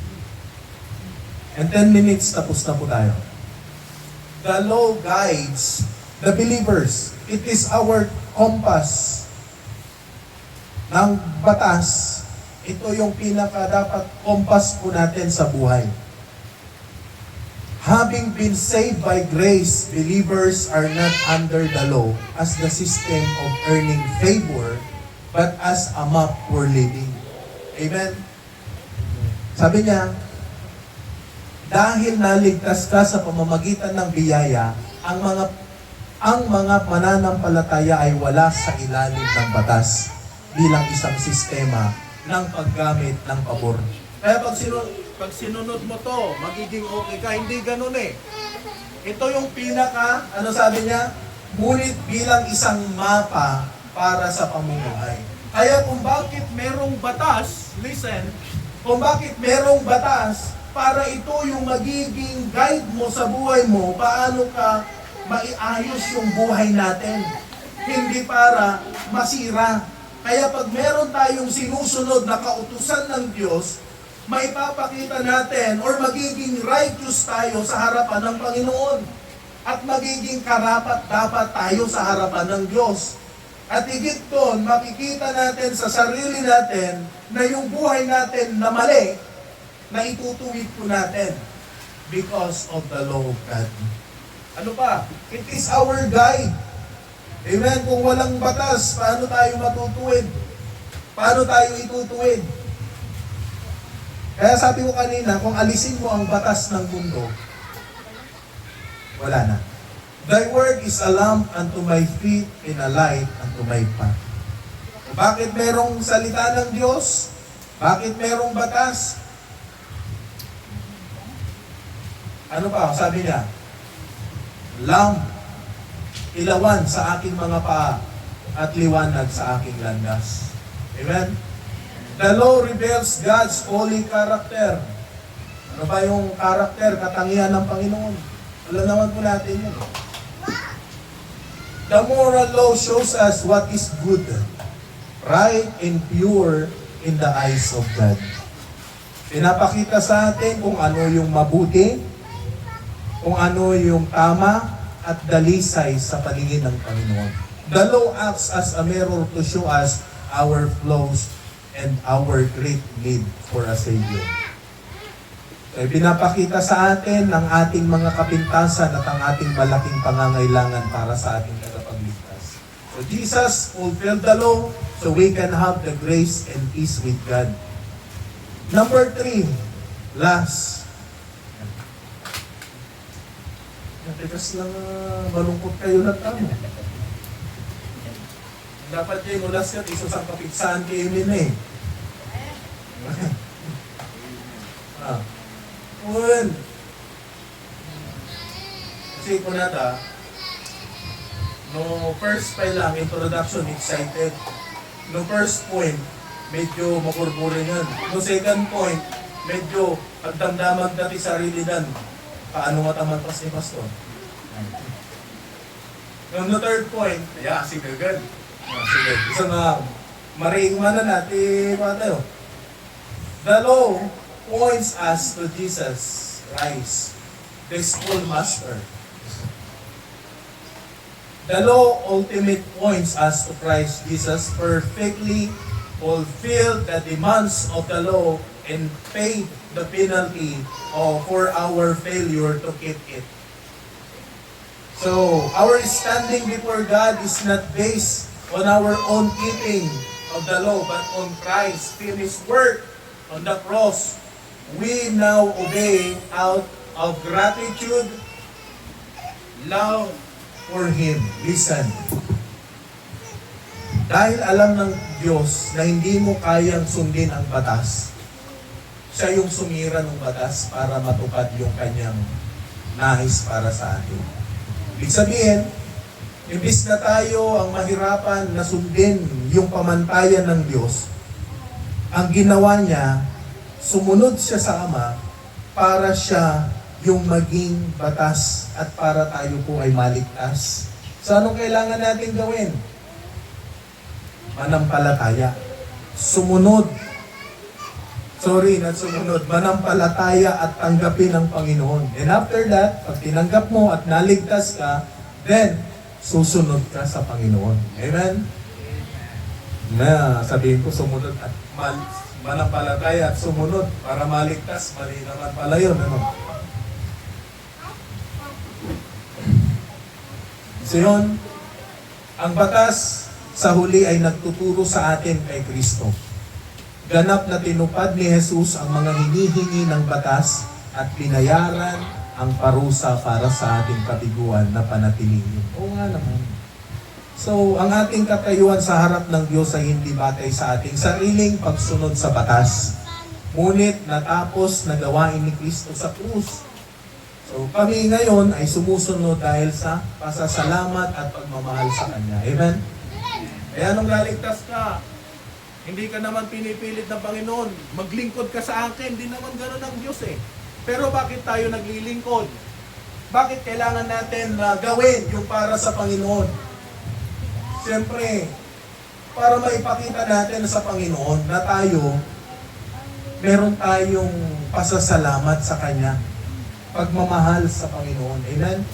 And 10 minutes, tapos na po tayo. The law guides the believers. It is our compass ng batas. Ito yung pinaka-dapat compass po natin sa buhay. Having been saved by grace, believers are not under the law as the system of earning favor, but as a map for living. Amen? Sabi niya, dahil naligtas ka sa pamamagitan ng biyaya, ang mga mananampalataya ay wala sa ilalim ng batas bilang isang sistema ng paggamit ng pabor. Kaya pag sinunod mo to, magiging okay ka. Hindi ganun eh. Ito yung pinaka, ano sabi niya? Ngunit bilang isang mapa para sa pamumuhay. Kaya kung bakit merong batas, listen, kung bakit merong batas, para ito yung magiging guide mo sa buhay mo, paano ka maiayos yung buhay natin. Hindi para masira. Kaya pag meron tayong sinusunod na kautusan ng Diyos, maipapakita natin or magiging righteous tayo sa harapan ng Panginoon. At magiging karapat-dapat tayo sa harapan ng Diyos. At higit doon, makikita natin sa sarili natin na yung buhay natin na mali, na itutuwid po natin because of the law of God. Ano pa? It is our guide. Amen? Kung walang batas, paano tayo matutuwid? Paano tayo itutuwid? Kaya sabi ko kanina, kung alisin mo ang batas ng mundo, wala na. Thy word is a lamp unto my feet and a light unto my path. Bakit merong salita ng Diyos? Bakit merong batas? Ano pa? Sabi niya, lamp, ilawan sa aking mga paa at liwanag sa aking landas. Amen? The law reveals God's holy character. Ano ba yung character, katangian ng Panginoon? Alam naman po natin yun. The moral law shows us what is good, right and pure in the eyes of God. Pinapakita sa atin kung ano yung mabuti, kung ano yung tama at dalisay sa paningin ng Panginoon. The law acts as a mirror to show us our flaws and our great need for a Savior. So, pinapakita sa atin ng ating mga kapintasan at ang ating malaking pangangailangan para sa ating tagapagligtas. So Jesus fulfilled the law so we can have the grace and peace with God. Number 3, last. Tigas lang malungkot kayo na tamo. Dapat kayo ulas yan, iso sa kapigsaan kayo nila eh. Yun. Kasi ko nata, no first pa lang, introduction, excited. No first point, medyo makurburin yan. No second point, medyo pagdamdaman dati sarili dan. Paano mataman pas ni Pastor? No third point, sige agad. Sige, isa nga, mariing man na natin, mga tayo. The law points us to Jesus Christ, the schoolmaster. The law ultimate points us to Christ Jesus, perfectly fulfilled the demands of the law and paid the penalty for our failure to keep it. So, our standing before God is not based on our own keeping of the law, but on Christ's finished work on the cross. We now obey out of gratitude, love for Him. Listen. Dahil alam ng Diyos na hindi mo kayang sundin ang batas, siya yung sumira ng batas para matupad yung kanyang nais para sa atin. Ibig sabihin, imbis na tayo ang mahirapan na sundin yung pamantayan ng Diyos, ang ginawa niya, sumunod siya sa Ama para siya yung maging batas at para tayo po ay maligtas. So anong kailangan natin gawin? Manampalataya. Sumunod. Manampalataya at tanggapin ng Panginoon. And after that, pag tinanggap mo at naligtas ka, then susunod ka sa Panginoon. Amen? Na sabihin ko, sumunod at manampalataya at sumunod para maligtas. Mali naman pala yun. Ano? So yun, ang batas sa huli ay nagtuturo sa atin kay Kristo. Ganap na tinupad ni Jesus ang mga hinihingi ng batas at binayaran ang parusa para sa ating katiguan na panatilihin. Oo nga naman. So, ang ating katayuan sa harap ng Diyos ay hindi batay sa ating sariling pagsunod sa batas. Ngunit natapos na gawain ni Kristo sa krus. So, kami ngayon ay sumusunod dahil sa pasasalamat at pagmamahal sa Kanya. Amen? Kaya nung laligtas ka, hindi ka naman pinipilit ng Panginoon. Maglingkod ka sa akin. Hindi naman gano'n ang Diyos eh. Pero bakit tayo naglilingkod? Bakit kailangan natin gawin yung para sa Panginoon? Siyempre, para maipakita natin sa Panginoon na tayo, meron tayong pasasalamat sa Kanya. Pagmamahal sa Panginoon. Amen?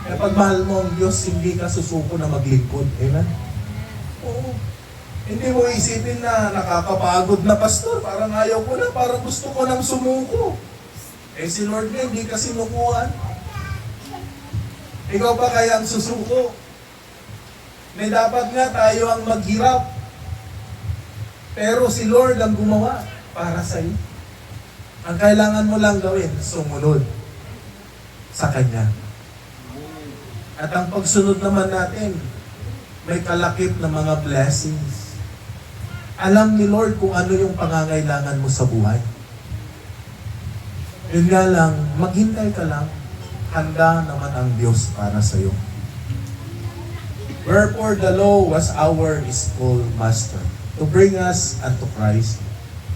Kaya pagmahal mo ang Diyos, hindi ka susuko na maglingkod. Amen? Oo. Hindi mo isipin na nakakapagod na pastor. Parang ayaw ko na, parang gusto ko nang sumuko. Eh si Lord nga, hindi ka sinukuhan. Ikaw pa kaya ang susuko? May dapat nga tayo ang maghirap. Pero si Lord ang gumawa para sa iyo. Ang kailangan mo lang gawin, sumunod sa Kanya. At ang pagsunod naman natin, may kalakip na mga blessings. Alam ni Lord kung ano yung pangangailangan mo sa buhay. Yun nga lang, maghintay ka lang. Handa naman ang Diyos para sa iyo. Wherefore the law was our schoolmaster to bring us unto Christ.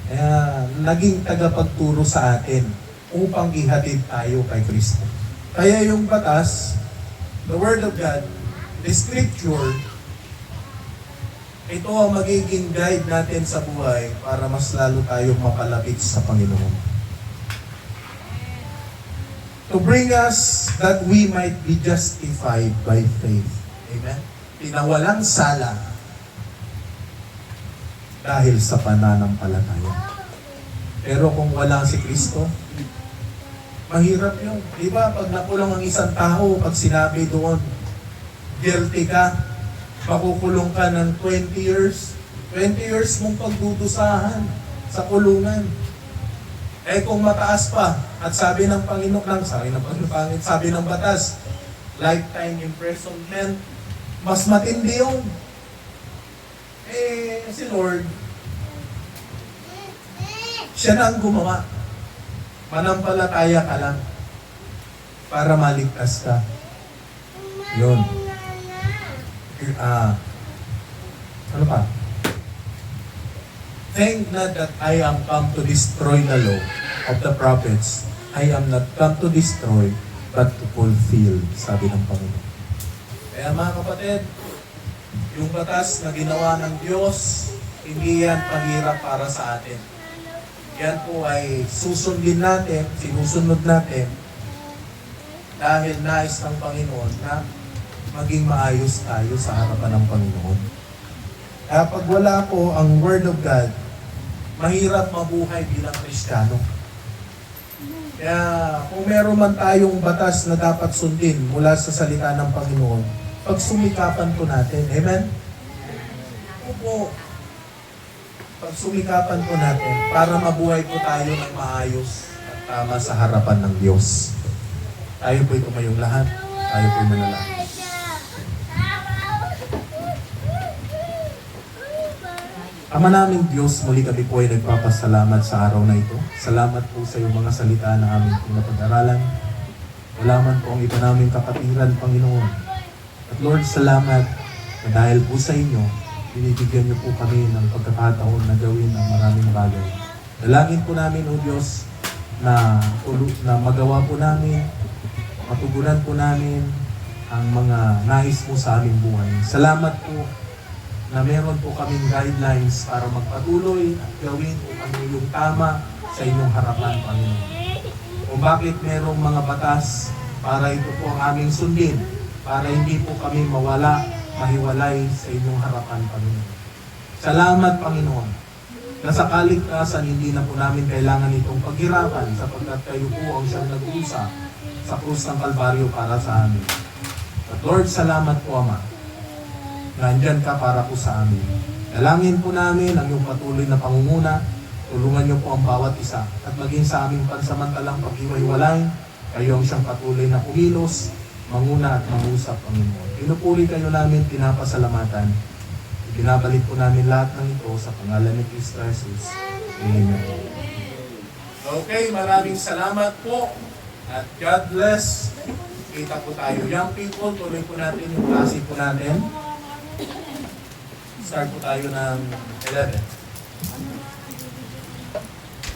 Kaya naging tagapagturo sa atin upang ihatid tayo kay Kristo. Kaya yung batas, the Word of God, the Scripture, ito ang magiging guide natin sa buhay para mas lalo tayong mapalapit sa Panginoon. To bring us that we might be justified by faith. Amen? Pinawalang sala dahil sa pananampalataya. Pero kung wala si Kristo, Mahirap yun. Di ba? Pag nakulong ang isang tao, pag sinabi doon, guilty ka, makukulong ka ng 20 years. 20 years mong pagdudusahan sa kulungan. Eh kung mataas pa, at sabi ng Panginoon, sabi ng batas, lifetime imprisonment, mas matindi yun. Eh, si Lord, siya na ang gumawa. Manampalataya ka lang para maligtas ka. Yun. Ano pa? Thank not that I am come to destroy the law of the prophets. I am not come to destroy, but to fulfill, sabi ng Panginoon. Kaya mga kapatid, yung batas na ginawa ng Diyos, hindi yan pahirap para sa atin. Yan po ay susundin natin, sinusunod natin, dahil nais ng Panginoon na maging maayos tayo sa harapan ng Panginoon. Kaya pag wala po ang Word of God, mahirap mabuhay bilang Kristiyano. Kaya kung meron man tayong batas na dapat sundin mula sa salita ng Panginoon, pagsumikapan po natin. Amen? Opo. Pagsumikapan po natin para mabuhay po tayo ng maayos at tama sa harapan ng Diyos. Tayo po'y tumayong lahat. Tayo po'y manalangin. Ama naming Diyos, muli kami po ay nagpapasalamat sa araw na ito. Salamat po sa iyong mga salita na aming pinapag-aralan. Wala man po ang iba naming kapatiran, Panginoon. At Lord, salamat na dahil po sa inyo, binibigyan niyo po kami ng pagkakataon na gawin ang maraming bagay. Dalangin po namin, O Diyos, na magawa po namin, matugunan po namin ang mga nais mo sa aming buhay. Salamat po na meron po kaming guidelines para magpatuloy at gawin po kami yung tama sa inyong harapan, Panginoon. Kung bakit merong mga batas para ito po ang aming sundin, para hindi po kami mahiwalay sa inyong harapan, Panginoon. Salamat, Panginoon, na sa kaligtasan hindi na po namin kailangan itong paghirapan sapagkat kayo po ang siyang nag-usa sa krus ng Kalbaryo para sa amin. At Lord, salamat po, Ama. Nandyan ka para po sa amin. Dalangin po namin ang iyong patuloy na pangunguna. Tulungan niyo po ang bawat isa. At maging sa aming pansamantalang paghiwa-hiwalay, kayo ang siyang patuloy na kumilos, manguna at mangusap, Panginoon. Pinupuri kayo namin, pinapasalamatan. Pinabalik po namin lahat ng ito sa pangalan ni Cristo Jesus. Amen. Okay, maraming salamat po. At God bless. Kita po tayo. Young people, tuloy po natin yung klase po natin. Start po tayo ng 11.